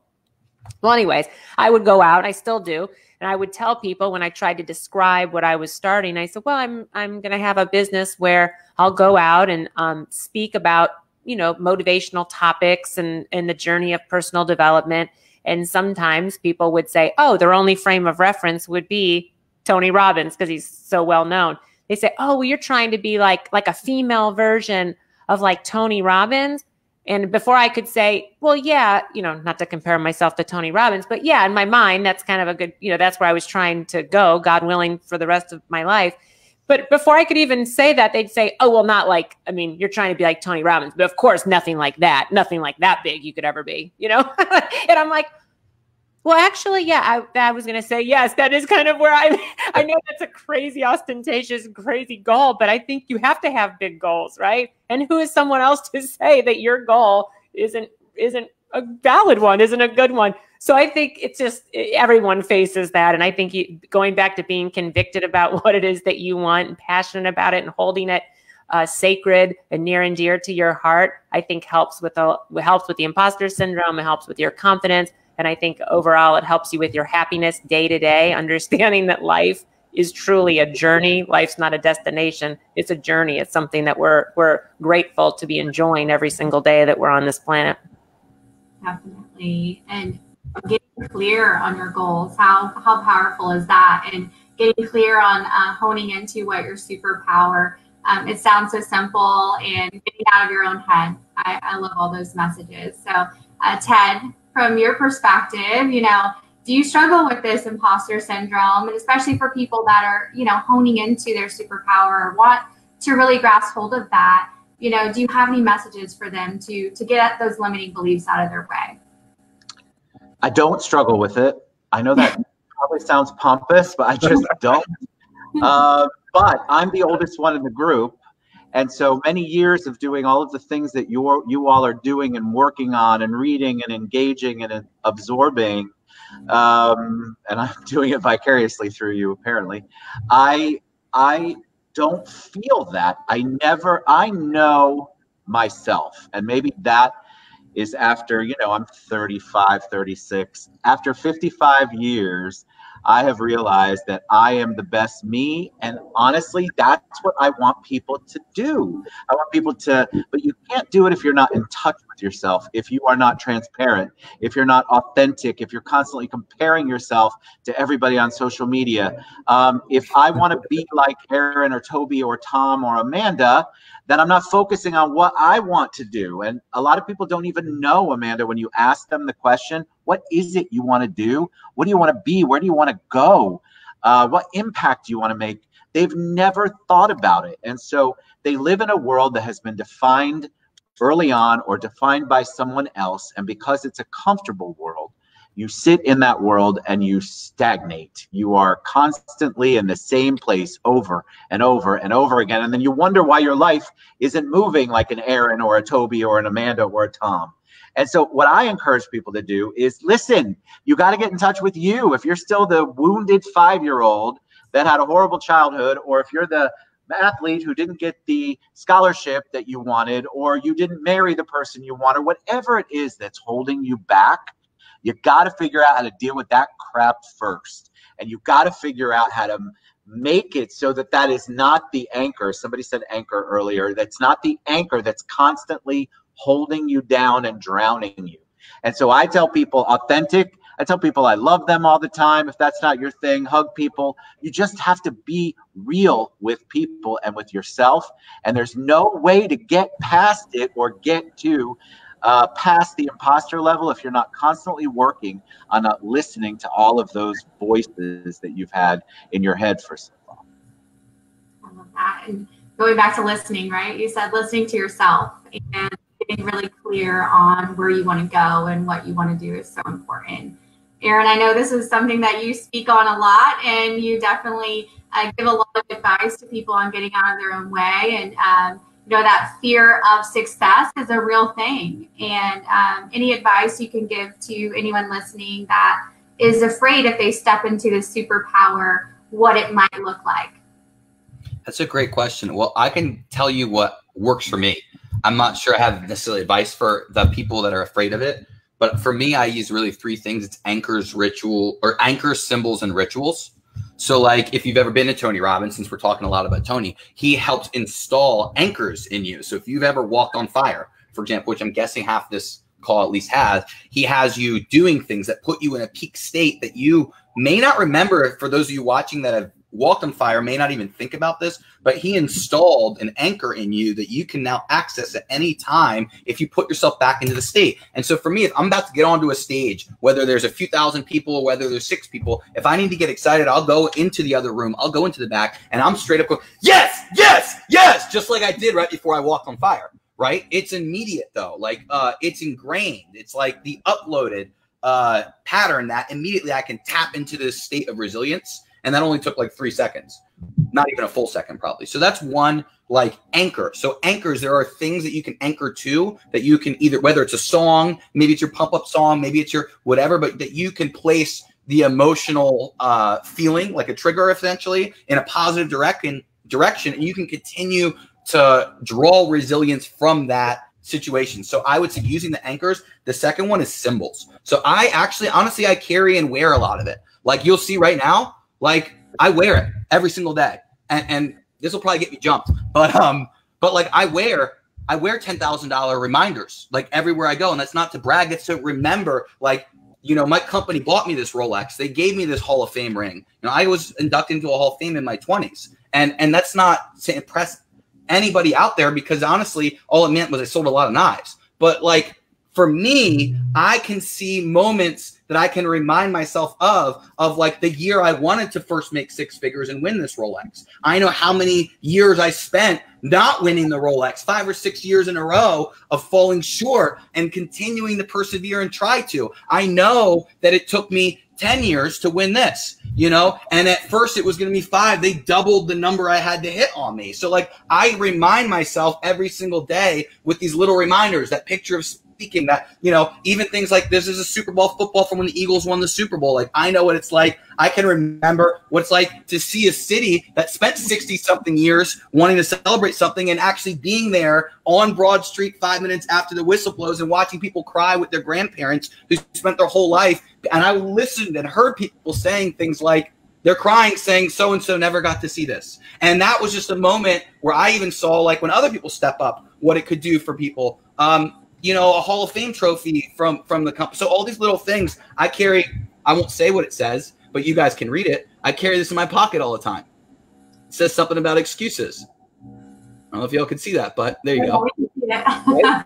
Well, anyways, I would go out, I still do, and I would tell people when I tried to describe what I was starting, I said, well, I'm going to have a business where I'll go out and speak about, you know, motivational topics and the journey of personal development. And sometimes people would say, oh, their only frame of reference would be Tony Robbins because he's so well known. They say, oh, well, you're trying to be like a female version of like Tony Robbins. And before I could say, well, yeah, not to compare myself to Tony Robbins, but yeah, in my mind, that's kind of a good, that's where I was trying to go, God willing, for the rest of my life. But before I could even say that, they'd say, oh, well, not like, you're trying to be like Tony Robbins, but of course, nothing like that big you could ever be, And I'm like, well, actually, yeah, I was going to say, yes, that is kind of where I know that's a crazy, ostentatious, crazy goal, but I think you have to have big goals, right? And who is someone else to say that your goal isn't a valid one, isn't a good one? So I think it's just everyone faces that. And I think going back to being convicted about what it is that you want and passionate about it and holding it sacred and near and dear to your heart, I think helps with the imposter syndrome. It helps with your confidence. And I think overall, it helps you with your happiness day to day, understanding that life is truly a journey. Life's not a destination. It's a journey. It's something that we're grateful to be enjoying every single day that we're on this planet. Definitely. And getting clear on your goals, how powerful is that? And getting clear on honing into what your superpower. It sounds so simple, and getting out of your own head. I love all those messages. So Ted, from your perspective, do you struggle with this imposter syndrome, and especially for people that are, honing into their superpower or want to really grasp hold of that? Do you have any messages for them to get at those limiting beliefs out of their way? I don't struggle with it. I know that probably sounds pompous, but I just don't. But I'm the oldest one in the group. And so many years of doing all of the things that you all are doing and working on and reading and engaging and absorbing, and I'm doing it vicariously through you, apparently. I don't feel that. I know myself. And maybe that is after, I'm 35, 36. After 55 years, I have realized that I am the best me. And honestly, that's what I want people to do. I want people to, but you can't do it if you're not in touch with yourself, if you are not transparent, if you're not authentic, if you're constantly comparing yourself to everybody on social media. If I want to be like Aaron or Tobi or Tom or Amanda, then I'm not focusing on what I want to do. And a lot of people don't even know, Amanda, when you ask them the question, what is it you want to do? What do you want to be? Where do you want to go? What impact do you want to make? They've never thought about it. And so they live in a world that has been defined early on or defined by someone else. And because it's a comfortable world, you sit in that world and you stagnate. You are constantly in the same place over and over and over again. And then you wonder why your life isn't moving like an Aaron or a Tobi or an Amanda or a Tom. And so what I encourage people to do is listen, you got to get in touch with you. If you're still the wounded 5-year-old that had a horrible childhood, or if you're the athlete who didn't get the scholarship that you wanted, or you didn't marry the person you want, or whatever it is that's holding you back, you got to figure out how to deal with that crap first. And you got to figure out how to make it so that that is not the anchor. Somebody said anchor earlier. That's not the anchor that's constantly holding you down and drowning you. And so I tell people authentic. I tell people I love them all the time. If that's not your thing, hug people. You just have to be real with people and with yourself. And there's no way to get past it or get to past the imposter level if you're not constantly working on not listening to all of those voices that you've had in your head for so long. I love that. And going back to listening, right? You said listening to yourself and getting really clear on where you want to go and what you want to do is so important. Aaron, I know this is something that you speak on a lot, and you definitely give a lot of advice to people on getting out of their own way. And that fear of success is a real thing. And any advice you can give to anyone listening that is afraid if they step into the superpower, what it might look like? That's a great question. Well, I can tell you what works for me. I'm not sure I have necessarily advice for the people that are afraid of it, but for me, I use really 3 things. It's anchors, symbols, and rituals. So like if you've ever been to Tony Robbins, since we're talking a lot about Tony, he helps install anchors in you. So if you've ever walked on fire, for example, which I'm guessing half this call at least has. He has you doing things that put you in a peak state that you may not remember. For those of you watching that have walked on fire, may not even think about this, but he installed an anchor in you that you can now access at any time if you put yourself back into the state. And so for me, if I'm about to get onto a stage, whether there's a few thousand people or whether there's 6 people, if I need to get excited, I'll go into the other room, I'll go into the back, and I'm straight up going, yes, yes, yes, just like I did right before I walked on fire, right? It's immediate though. Like it's ingrained. It's like the uploaded pattern that immediately I can tap into this state of resilience. And that only took like 3 seconds, not even a full second probably. So that's one like anchor. So anchors, there are things that you can anchor to that you can either, whether it's a song, maybe it's your pump up song, maybe it's your whatever, but that you can place the emotional feeling like a trigger essentially in a positive direction. And you can continue to draw resilience from that situation. So I would say using the anchors. The second one is symbols. So I actually, honestly, I carry and wear a lot of it. Like you'll see right now, like I wear it every single day, and this will probably get me jumped, but like I wear $10,000 reminders like everywhere I go, and that's not to brag, it's to remember. Like, you know, my company bought me this Rolex, they gave me this Hall of Fame ring. You know, I was inducted into a Hall of Fame in my 20s, and that's not to impress anybody out there, because honestly, all it meant was I sold a lot of knives. But like for me, I can see moments that I can remind myself of like the year I wanted to first make 6 figures and win this Rolex. I know how many years I spent not winning the Rolex, 5 or 6 years in a row of falling short and continuing to persevere and try to. I know that it took me 10 years to win this, you know, and at first it was going to be 5. They doubled the number I had to hit on me. So like I remind myself every single day with these little reminders, that picture of speaking, that, you know, even things like this is a Super Bowl football from when the Eagles won the Super Bowl. Like I know what it's like. I can remember what it's like to see a city that spent 60 something years wanting to celebrate something and actually being there on Broad Street 5 minutes after the whistle blows and watching people cry with their grandparents who spent their whole life. And I listened and heard people saying things like, they're crying saying so-and-so never got to see this. And that was just a moment where I even saw, like, when other people step up, what it could do for people. You know, a Hall of Fame trophy from the company. So all these little things I carry. I won't say what it says, but you guys can read it. I carry this in my pocket all the time. It says something about excuses. I don't know if y'all can see that, but there you go. Right?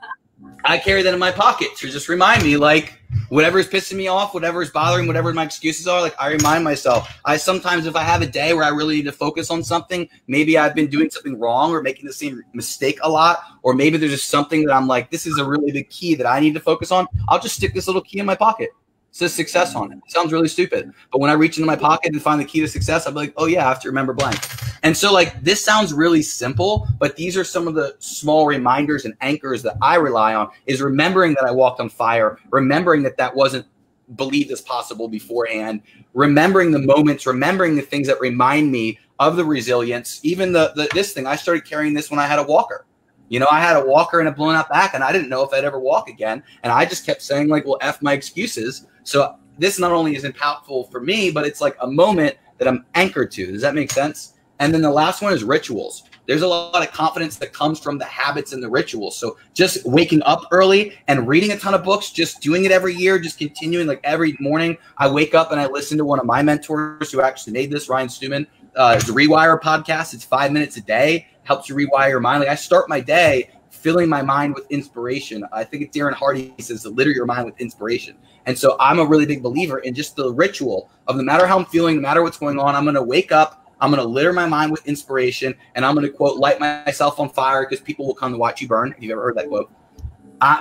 I carry that in my pocket to just remind me, like, whatever is pissing me off, whatever is bothering, whatever my excuses are, like, I remind myself. I sometimes, if I have a day where I really need to focus on something, maybe I've been doing something wrong or making the same mistake a lot, or maybe there's just something that I'm like, this is a really big key that I need to focus on. I'll just stick this little key in my pocket. It says success on it. It sounds really stupid. But when I reach into my pocket and find the key to success, I'll be like, oh yeah, I have to remember blank. And so like this sounds really simple, but these are some of the small reminders and anchors that I rely on, is remembering that I walked on fire, remembering that that wasn't believed as possible beforehand, remembering the moments, remembering the things that remind me of the resilience. Even this thing, I started carrying this when I had a walker. You know, I had a walker and a blown out back, and I didn't know if I'd ever walk again. And I just kept saying, like, well, F my excuses. So this not only is impactful for me, but it's like a moment that I'm anchored to. Does that make sense? And then the last one is rituals. There's a lot of confidence that comes from the habits and the rituals. So just waking up early and reading a ton of books, just doing it every year, just continuing, like every morning I wake up and I listen to one of my mentors who actually made this, Ryan Stewman. It's a Rewire podcast. It's 5 minutes a day. Helps you rewire your mind. Like I start my day filling my mind with inspiration. I think it's Darren Hardy says to litter your mind with inspiration. And so I'm a really big believer in just the ritual of no matter how I'm feeling, no matter what's going on, I'm going to wake up, I'm going to litter my mind with inspiration, and I'm going to, quote, light myself on fire because people will come to watch you burn. If you've ever heard that quote.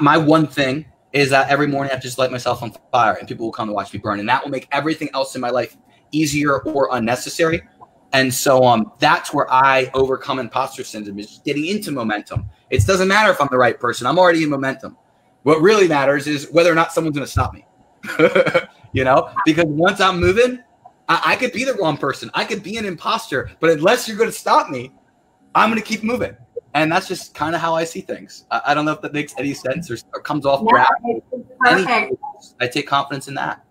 My one thing is that every morning I have to just light myself on fire and people will come to watch me burn. And that will make everything else in my life easier or unnecessary. And so that's where I overcome imposter syndrome, is getting into momentum. It doesn't matter if I'm the right person. I'm already in momentum. What really matters is whether or not someone's going to stop me, you know, because once I'm moving, I could be the wrong person. I could be an imposter, but unless you're going to stop me, I'm going to keep moving. And that's just kind of how I see things. I don't know if that makes any sense or comes off perfect. I take confidence in that.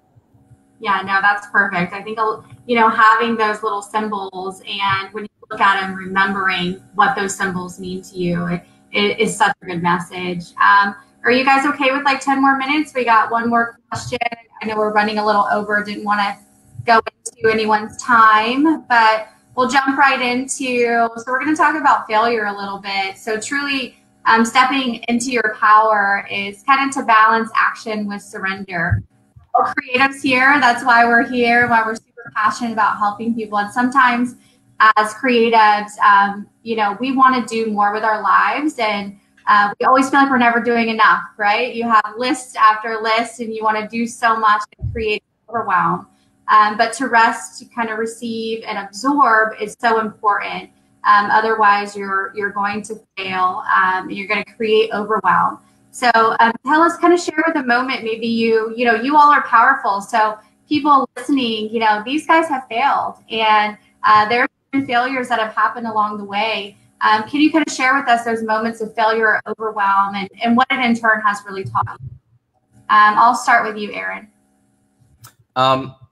Yeah, no, that's perfect. I think, you know, having those little symbols, and when you look at them, remembering what those symbols mean to you, it is such a good message. Are you guys okay with like 10 more minutes? We got one more question. I know we're running a little over. Didn't want to go into anyone's time, but we'll jump right into, so we're going to talk about failure a little bit. So truly stepping into your power is kind of to balance action with surrender. We're creatives here. That's why we're here, why we're super passionate about helping people. And sometimes as creatives, you know, we want to do more with our lives, and we always feel like we're never doing enough, right? You have list after list and you want to do so much and create overwhelm. But to rest, to kind of receive and absorb is so important. Otherwise, you're going to fail. And you're going to create overwhelm. So tell us, kind of share with a moment. Maybe you know, you all are powerful. So people listening, you know, these guys have failed, and there have been failures that have happened along the way. Can you kind of share with us those moments of failure or overwhelm, and what it in turn has really taught you? I'll start with you, Aaron.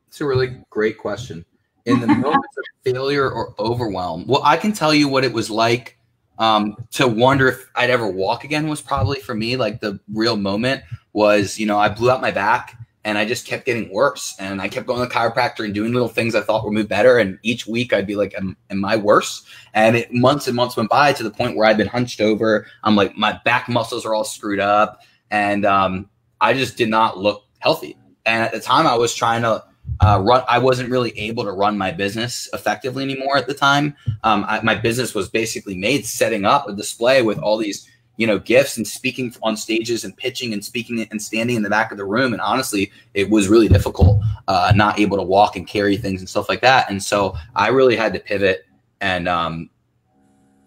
It's a really great question. In the moments of failure or overwhelm, well, I can tell you what it was like to wonder if I'd ever walk again was probably for me. Like the real moment was, you know, I blew out my back and I just kept getting worse. And I kept going to the chiropractor and doing little things I thought would move better. And each week I'd be like, am I worse? And months and months went by to the point where I'd been hunched over. I'm like, my back muscles are all screwed up. And I just did not look healthy. And at the time I was trying to run. I wasn't really able to run my business effectively anymore at the time. My business was basically made setting up a display with all these, you know, gifts and speaking on stages and pitching and speaking and standing in the back of the room. And honestly, it was really difficult, not able to walk and carry things and stuff like that. And so I really had to pivot and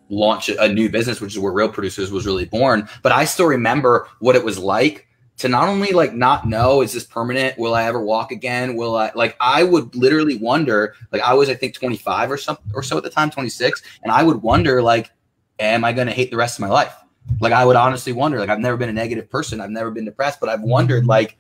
launch a new business, which is where Real Producers was really born. But I still remember what it was like to not only like not know, is this permanent? Will I ever walk again? Will I, like, I would literally wonder, like I was, I think 25 or so at the time, 26. And I would wonder, like, am I going to hate the rest of my life? Like, I would honestly wonder, like, I've never been a negative person. I've never been depressed, but I've wondered, like,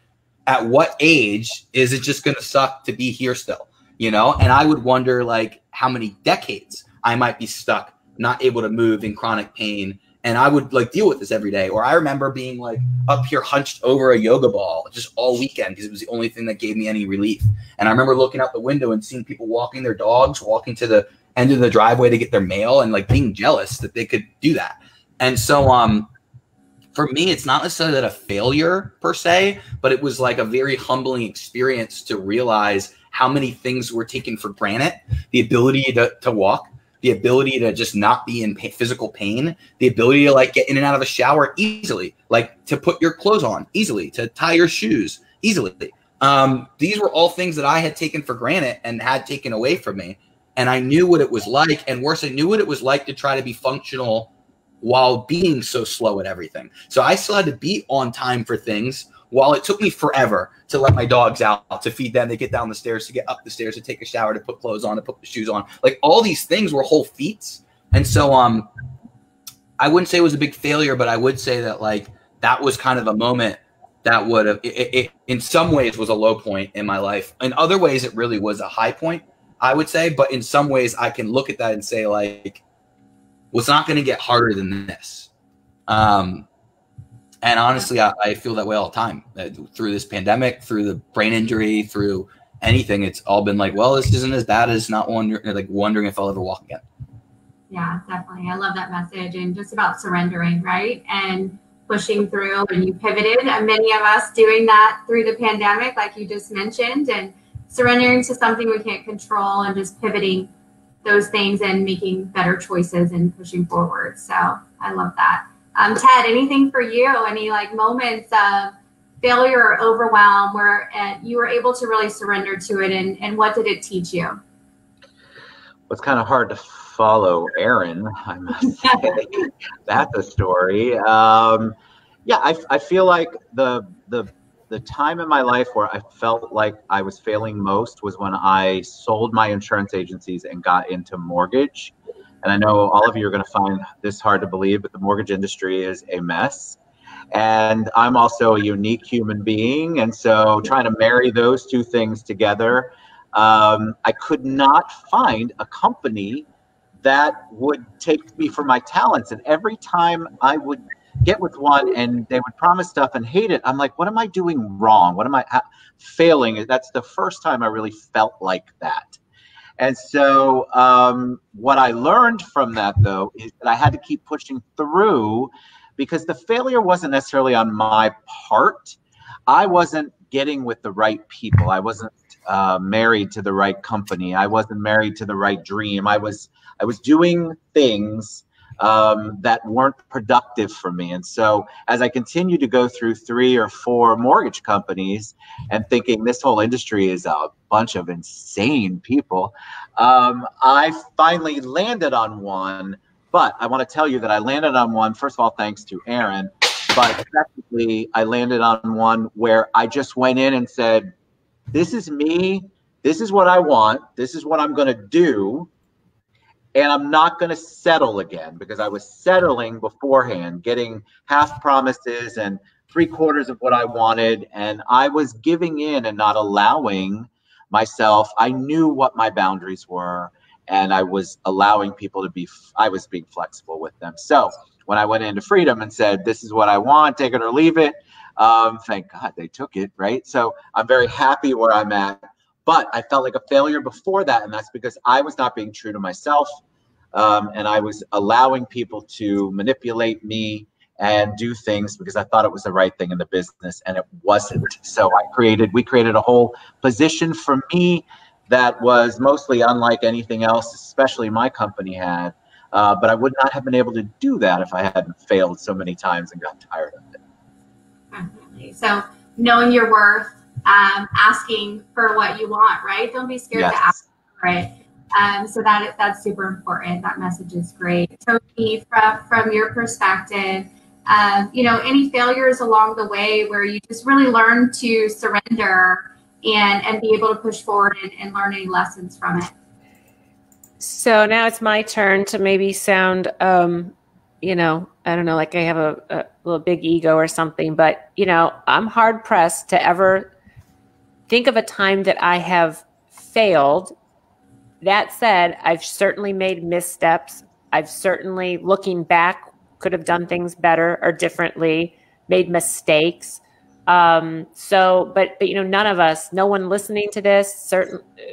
at what age is it just going to suck to be here still, you know? And I would wonder, like, how many decades I might be stuck, not able to move, in chronic pain. And I would like deal with this every day. Or I remember being like up here hunched over a yoga ball just all weekend because it was the only thing that gave me any relief. And I remember looking out the window and seeing people walking their dogs, walking to the end of the driveway to get their mail, and like being jealous that they could do that. And so for me, it's not necessarily that a failure per se, but it was like a very humbling experience to realize how many things were taken for granted. The ability to walk, the ability to just not be in physical pain, the ability to like get in and out of a shower easily, like to put your clothes on easily, to tie your shoes easily. These were all things that I had taken for granted and had taken away from me. And I knew what it was like. And worse, I knew what it was like to try to be functional while being so slow at everything. So I still had to be on time for things while it took me forever to let my dogs out, to feed them, to get down the stairs, to get up the stairs, to take a shower, to put clothes on, to put the shoes on. Like all these things were whole feats. And so I wouldn't say it was a big failure, but I would say that like that was kind of a moment that would have, it in some ways was a low point in my life. In other ways, it really was a high point, I would say. But in some ways, I can look at that and say like, well, it's not going to get harder than this. And honestly, I feel that way all the time through this pandemic, through the brain injury, through anything. It's all been like, well, this isn't as bad as not wondering if I'll ever walk again. Yeah, definitely. I love that message, and just about surrendering, right? And pushing through, and you pivoted, and many of us doing that through the pandemic, like you just mentioned, and surrendering to something we can't control and just pivoting those things and making better choices and pushing forward. So I love that. Ted, anything for you? Any like moments of failure or overwhelm where you were able to really surrender to it, and what did it teach you? Well, it's kind of hard to follow Aaron, I must say. That's a story. Yeah, I feel like the time in my life where I felt like I was failing most was when I sold my insurance agencies and got into mortgage. And I know all of you are going to find this hard to believe, but the mortgage industry is a mess. And I'm also a unique human being. And so trying to marry those two things together, I could not find a company that would take me for my talents. And every time I would get with one and they would promise stuff and hate it. I'm like, what am I doing wrong? What am I failing? That's the first time I really felt like that. And so what I learned from that, though, is that I had to keep pushing through, because the failure wasn't necessarily on my part. I wasn't getting with the right people. I wasn't married to the right company. I wasn't married to the right dream. I was doing things that weren't productive for me. And so as I continued to go through 3 or 4 mortgage companies and thinking this whole industry is a bunch of insane people, I finally landed on one. But I want to tell you that I landed on one, first of all, thanks to Aaron. But secondly, I landed on one where I just went in and said, this is me. This is what I want. This is what I'm going to do. And I'm not going to settle again, because I was settling beforehand, getting half promises and 3/4 of what I wanted. And I was giving in and not allowing myself. I knew what my boundaries were, and I was allowing people to be, I was being flexible with them. So when I went into freedom and said, this is what I want, take it or leave it, thank God they took it, right? So I'm very happy where I'm at. But I felt like a failure before that, and that's because I was not being true to myself, and I was allowing people to manipulate me and do things because I thought it was the right thing in the business, and it wasn't. So we created a whole position for me that was mostly unlike anything else, especially my company had. But I would not have been able to do that if I hadn't failed so many times and got tired of it. Definitely. So knowing your worth, asking for what you want, right? Don't be scared to ask for it. So that's super important. That message is great. Tobi, from your perspective, any failures along the way where you just really learn to surrender and be able to push forward and learn any lessons from it? So now it's my turn to maybe sound, I don't know, like I have a little big ego or something, but, I'm hard pressed to ever think of a time that I have failed. That said, I've certainly made missteps. I've certainly, looking back, could have done things better or differently, made mistakes. But none of us, no one listening to this,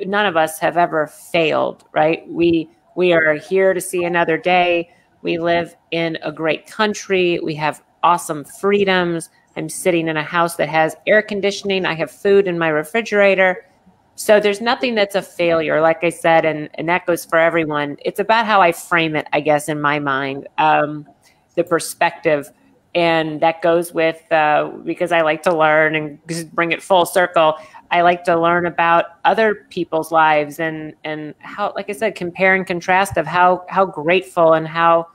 none of us have ever failed, right? We are here to see another day. We live in a great country. We have awesome freedoms. I'm sitting in a house that has air conditioning. I have food in my refrigerator. So there's nothing that's a failure, like I said, and that goes for everyone. It's about how I frame it, I guess, in my mind, the perspective. And that goes with, because I like to learn and just bring it full circle, I like to learn about other people's lives and how, like I said, compare and contrast of how grateful and how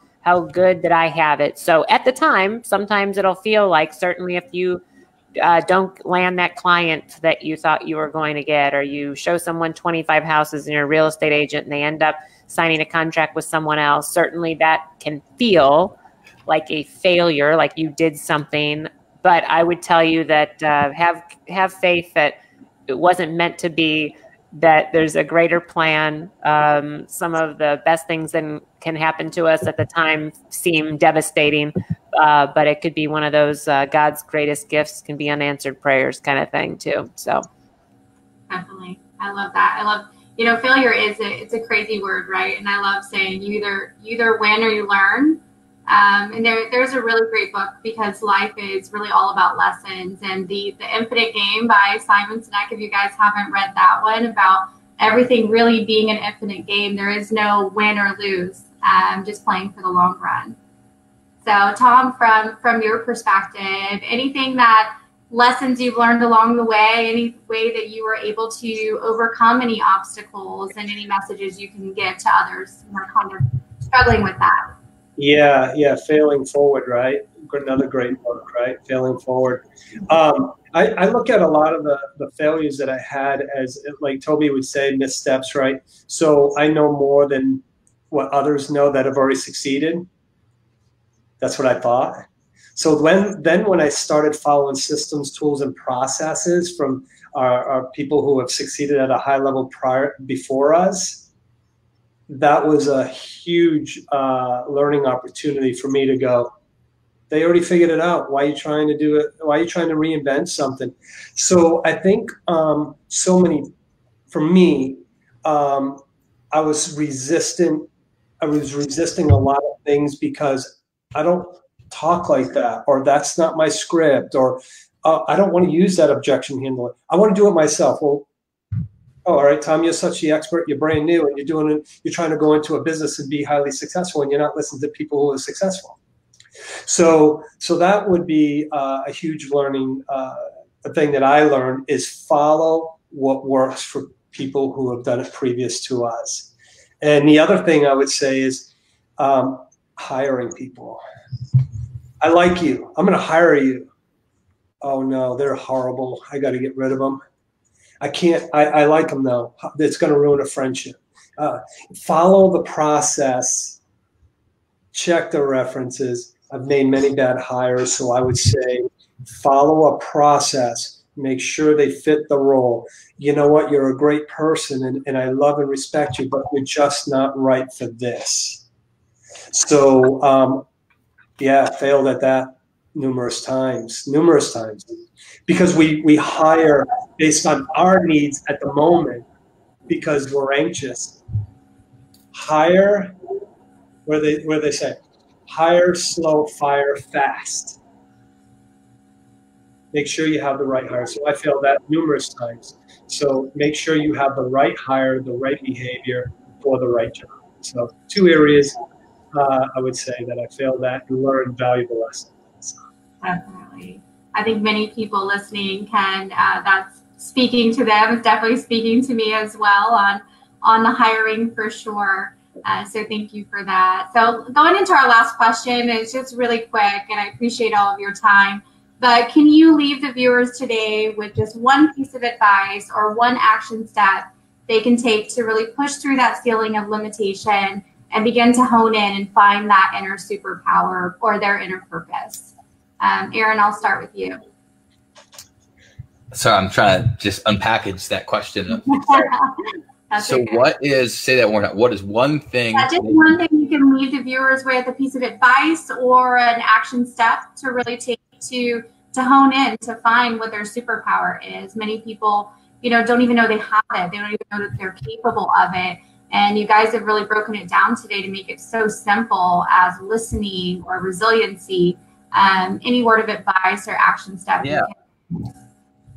good that I have it. So at the time, sometimes it'll feel like, certainly if you don't land that client that you thought you were going to get, or you show someone 25 houses and you're a real estate agent and they end up signing a contract with someone else, certainly that can feel like a failure, like you did something. But I would tell you that have faith that it wasn't meant to be, that there's a greater plan. Some of the best things that can happen to us at the time seem devastating, but it could be one of those God's greatest gifts can be unanswered prayers kind of thing too. So definitely, I love that. I love, failure it's a crazy word, right? And I love saying you either win or you learn. And there's a really great book, because life is really all about lessons, and the Infinite Game by Simon Sinek, if you guys haven't read that one, about everything really being an infinite game. There is no win or lose, just playing for the long run. So Tom, from your perspective, anything lessons you've learned along the way, any way that you were able to overcome any obstacles, and any messages you can give to others who are kind of struggling with that? Yeah, Failing Forward, right? Another great book, right? Failing Forward. I look at a lot of the failures that I had as, like Tobi would say, missteps, right? So I know more than what others know that have already succeeded. That's what I thought. So when I started following systems, tools, and processes from our people who have succeeded at a high level before us, that was a huge learning opportunity for me to go, They already figured it out. Why are you trying to do it? Why are you trying to reinvent something? So I think for me, I was resisting a lot of things because I don't talk like that, or that's not my script, or I don't want to use that objection handler. I want to do it myself. Well, all right, Tom, you're such the expert. You're brand new, and you're trying to go into a business and be highly successful, and you're not listening to people who are successful. So that would be a huge learning. A thing that I learned is follow what works for people who have done it previous to us. And the other thing I would say is hiring people. I like you. I'm going to hire you. Oh no, they're horrible. I got to get rid of them. I can't. I like them though. It's going to ruin a friendship. Follow the process. Check the references. I've made many bad hires, so I would say follow a process. Make sure they fit the role. You know what? You're a great person, and I love and respect you, but you're just not right for this. So, failed at that numerous times, because we hire based on our needs at the moment because we're anxious. Hire where they say, hire slow, fire fast. Make sure you have the right hire. So I failed that numerous times. So make sure you have the right hire, the right behavior for the right job. So 2 areas I would say that I failed at and learned valuable lessons. Definitely. I think many people listening can, that's speaking to them. It's definitely speaking to me as well on the hiring for sure. So thank you for that. So going into our last question, it's just really quick, and I appreciate all of your time. But can you leave the viewers today with just one piece of advice or one action step they can take to really push through that ceiling of limitation and begin to hone in and find that inner superpower or their inner purpose? Aaron, I'll start with you. Sorry, I'm trying to just unpackage that question. So okay. Say that one more time. What is one thing? Just one thing you can leave the viewers with, a piece of advice or an action step to really take to hone in, to find what their superpower is. Many people, don't even know they have it. They don't even know that they're capable of it. And you guys have really broken it down today to make it so simple as listening or resiliency. Any word of advice or action step? Yeah.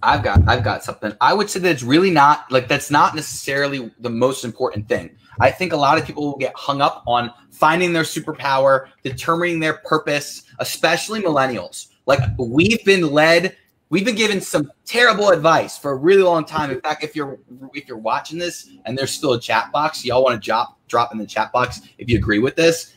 I've got something. I would say that it's really not that's not necessarily the most important thing. I think a lot of people will get hung up on finding their superpower, determining their purpose, especially millennials. We've been given some terrible advice for a really long time. In fact, if you're watching this and there's still a chat box, y'all want to drop in the chat box if you agree with this.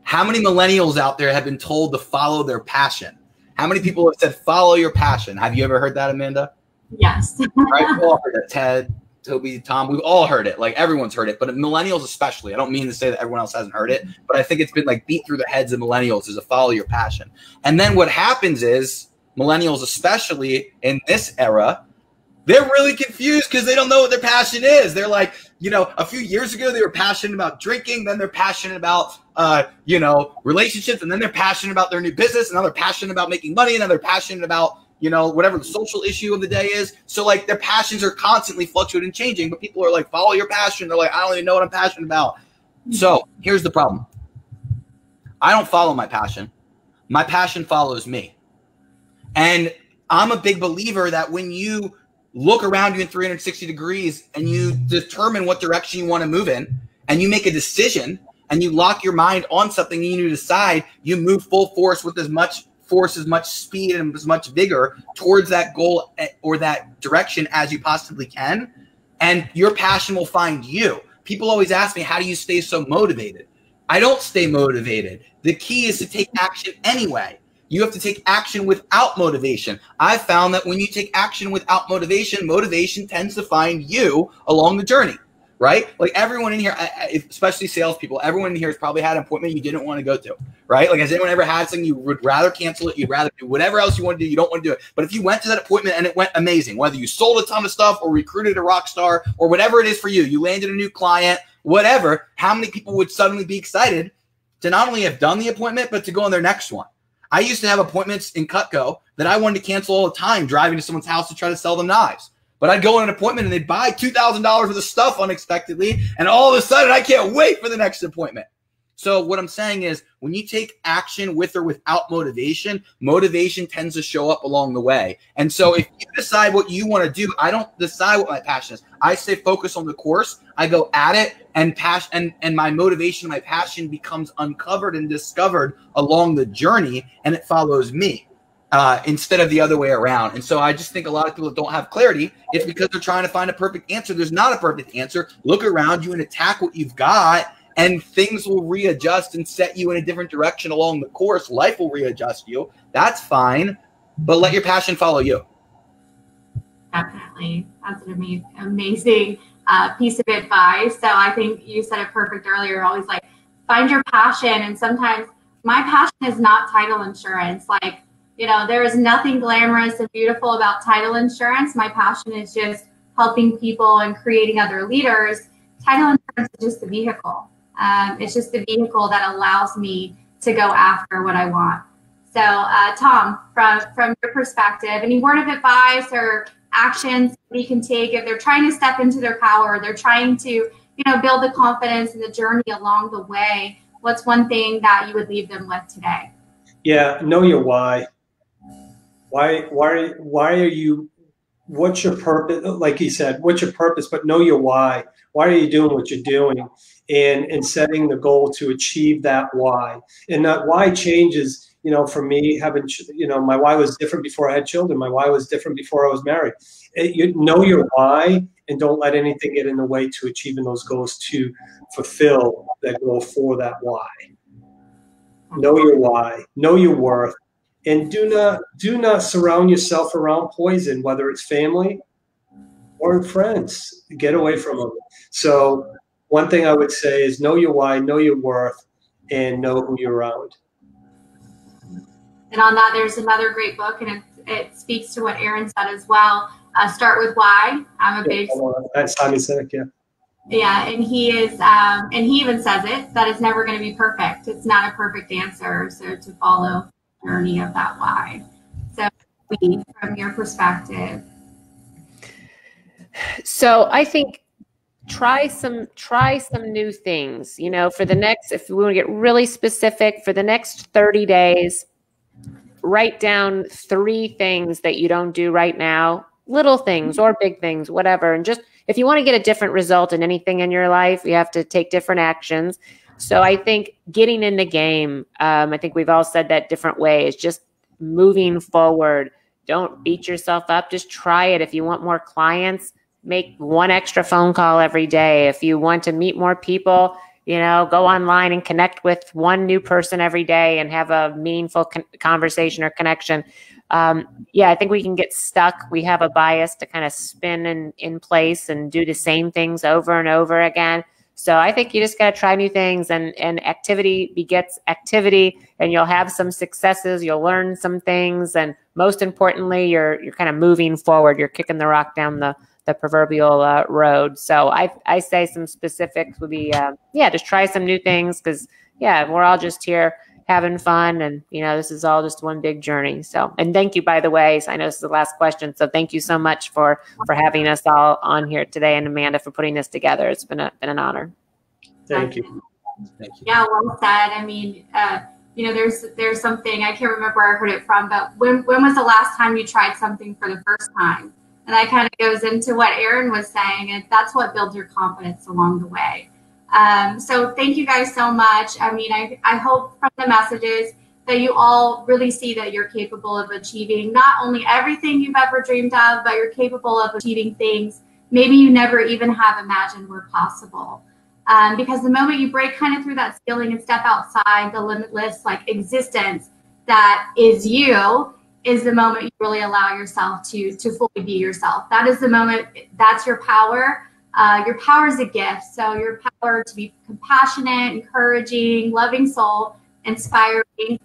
How many millennials out there have been told to follow their passion? How many people have said, follow your passion? Have you ever heard that, Amanda? Yes. Right? We've all heard it. Ted, Tobi, Tom, we've all heard it. Everyone's heard it, but millennials especially. I don't mean to say that everyone else hasn't heard it, but I think it's been beat through the heads of millennials is to follow your passion. And then what happens is millennials, especially in this era, they're really confused because they don't know what their passion is. They're a few years ago, they were passionate about drinking. Then they're passionate about, relationships. And then they're passionate about their new business. And now they're passionate about making money. And then they're passionate about, whatever the social issue of the day is. So their passions are constantly fluctuating and changing. But people are follow your passion. They're I don't even know what I'm passionate about. So here's the problem. I don't follow my passion. My passion follows me. And I'm a big believer that when you look around you in 360 degrees and you determine what direction you want to move in and you make a decision and you lock your mind on something and you decide, you move full force with as much speed and as much vigor towards that goal or that direction as you possibly can. And your passion will find you. People always ask me, how do you stay so motivated? I don't stay motivated. The key is to take action anyway. You have to take action without motivation. I've found that when you take action without motivation, motivation tends to find you along the journey, right? Everyone in here, especially salespeople, everyone in here has probably had an appointment you didn't want to go to, right? Has anyone ever had something you would rather cancel it? You'd rather do whatever else you want to do. You don't want to do it. But if you went to that appointment and it went amazing, whether you sold a ton of stuff or recruited a rock star or whatever it is for you, you landed a new client, whatever, how many people would suddenly be excited to not only have done the appointment, but to go on their next one? I used to have appointments in Cutco that I wanted to cancel all the time, driving to someone's house to try to sell them knives. But I'd go on an appointment and they'd buy $2,000 worth of stuff unexpectedly, and all of a sudden I can't wait for the next appointment. So what I'm saying is, when you take action with or without motivation, motivation tends to show up along the way. And so if you decide what you want to do, I don't decide what my passion is. I say focus on the course. I go at it, and my motivation, my passion becomes uncovered and discovered along the journey, and it follows me instead of the other way around. And so I just think a lot of people don't have clarity. It's because they're trying to find a perfect answer. There's not a perfect answer. Look around you and attack what you've got, and things will readjust and set you in a different direction along the course. Life will readjust you. That's fine, but let your passion follow you. Definitely. That's an amazing piece of advice. So I think you said it perfect earlier. Always like, find your passion. And sometimes my passion is not title insurance. Like, you know, there is nothing glamorous and beautiful about title insurance. My passion is just helping people and creating other leaders. Title insurance is just the vehicle. It's just the vehicle that allows me to go after what I want. So, Tom, from your perspective, any word of advice or actions we can take if they're trying to step into their power, they're trying to, you know, build the confidence and the journey along the way? What's one thing that you would leave them with today? Yeah, know your why. Why are you? What's your purpose? Like he said, what's your purpose? But know your why. Why are you doing what you're doing? And setting the goal to achieve that why. And that why changes, you know, for me, my why was different before I had children. My why was different before I was married. You know your why, and don't let anything get in the way to achieving those goals, to fulfill that goal for that why. Know your why, know your worth, and do not surround yourself around poison, whether it's family or friends. Get away from them. So one thing I would say is know your why, know your worth, and know who you're around. And on that, there's another great book, and it speaks to what Aaron said as well. Start with why. I'm a big. That's Simon Sinek, yeah. Yeah, and he is, and he even says it, that it's never going to be perfect. It's not a perfect answer. So to follow the journey of that why. So from your perspective. So I think try some new things, you know, for the next, if we want to get really specific, for the next 30 days, write down 3 things that you don't do right now, little things or big things, whatever. And just, if you want to get a different result in anything in your life, you have to take different actions. So I think getting in the game, I think we've all said that different ways, just moving forward. Don't beat yourself up. Just try it. If you want more clients, make 1 extra phone call every day. If you want to meet more people, you know, go online and connect with 1 new person every day and have a meaningful conversation or connection. Yeah, I think we can get stuck. We have a bias to kind of spin in place and do the same things over and over again. So I think you just got to try new things, and activity begets activity, and you'll have some successes. You'll learn some things. And most importantly, you're kind of moving forward. You're kicking the rock down the proverbial road. So I say some specifics would be, just try some new things, because, we're all just here having fun. And, you know, this is all just one big journey. So, and thank you, by the way. So I know this is the last question. So thank you so much for having us all on here today, and Amanda for putting this together. It's been an honor. Thank you. Thank you. Yeah, well said. I mean, you know, there's something, I can't remember where I heard it from, but when was the last time you tried something for the first time? And that kind of goes into what Aaron was saying, and that's what builds your confidence along the way. So thank you guys so much. I mean, I hope from the messages that you all really see that you're capable of achieving not only everything you've ever dreamed of, but you're capable of achieving things maybe you never even have imagined were possible. Because the moment you break kind of through that ceiling and step outside the limitless existence that is you, is the moment you really allow yourself to fully be yourself. That is the moment, that's your power. Your power is a gift. So your power to be compassionate, encouraging, loving soul, inspiring.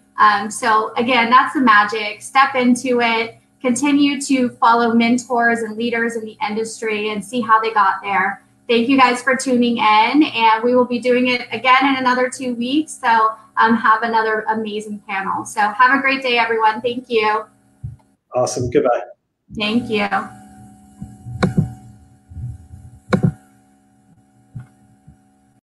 So again, that's the magic. Step into it. Continue to follow mentors and leaders in the industry and see how they got there. thank you guys for tuning in, and we will be doing it again in another 2 weeks. So have another amazing panel. So have a great day, everyone. Thank you. Awesome. Goodbye. Thank you.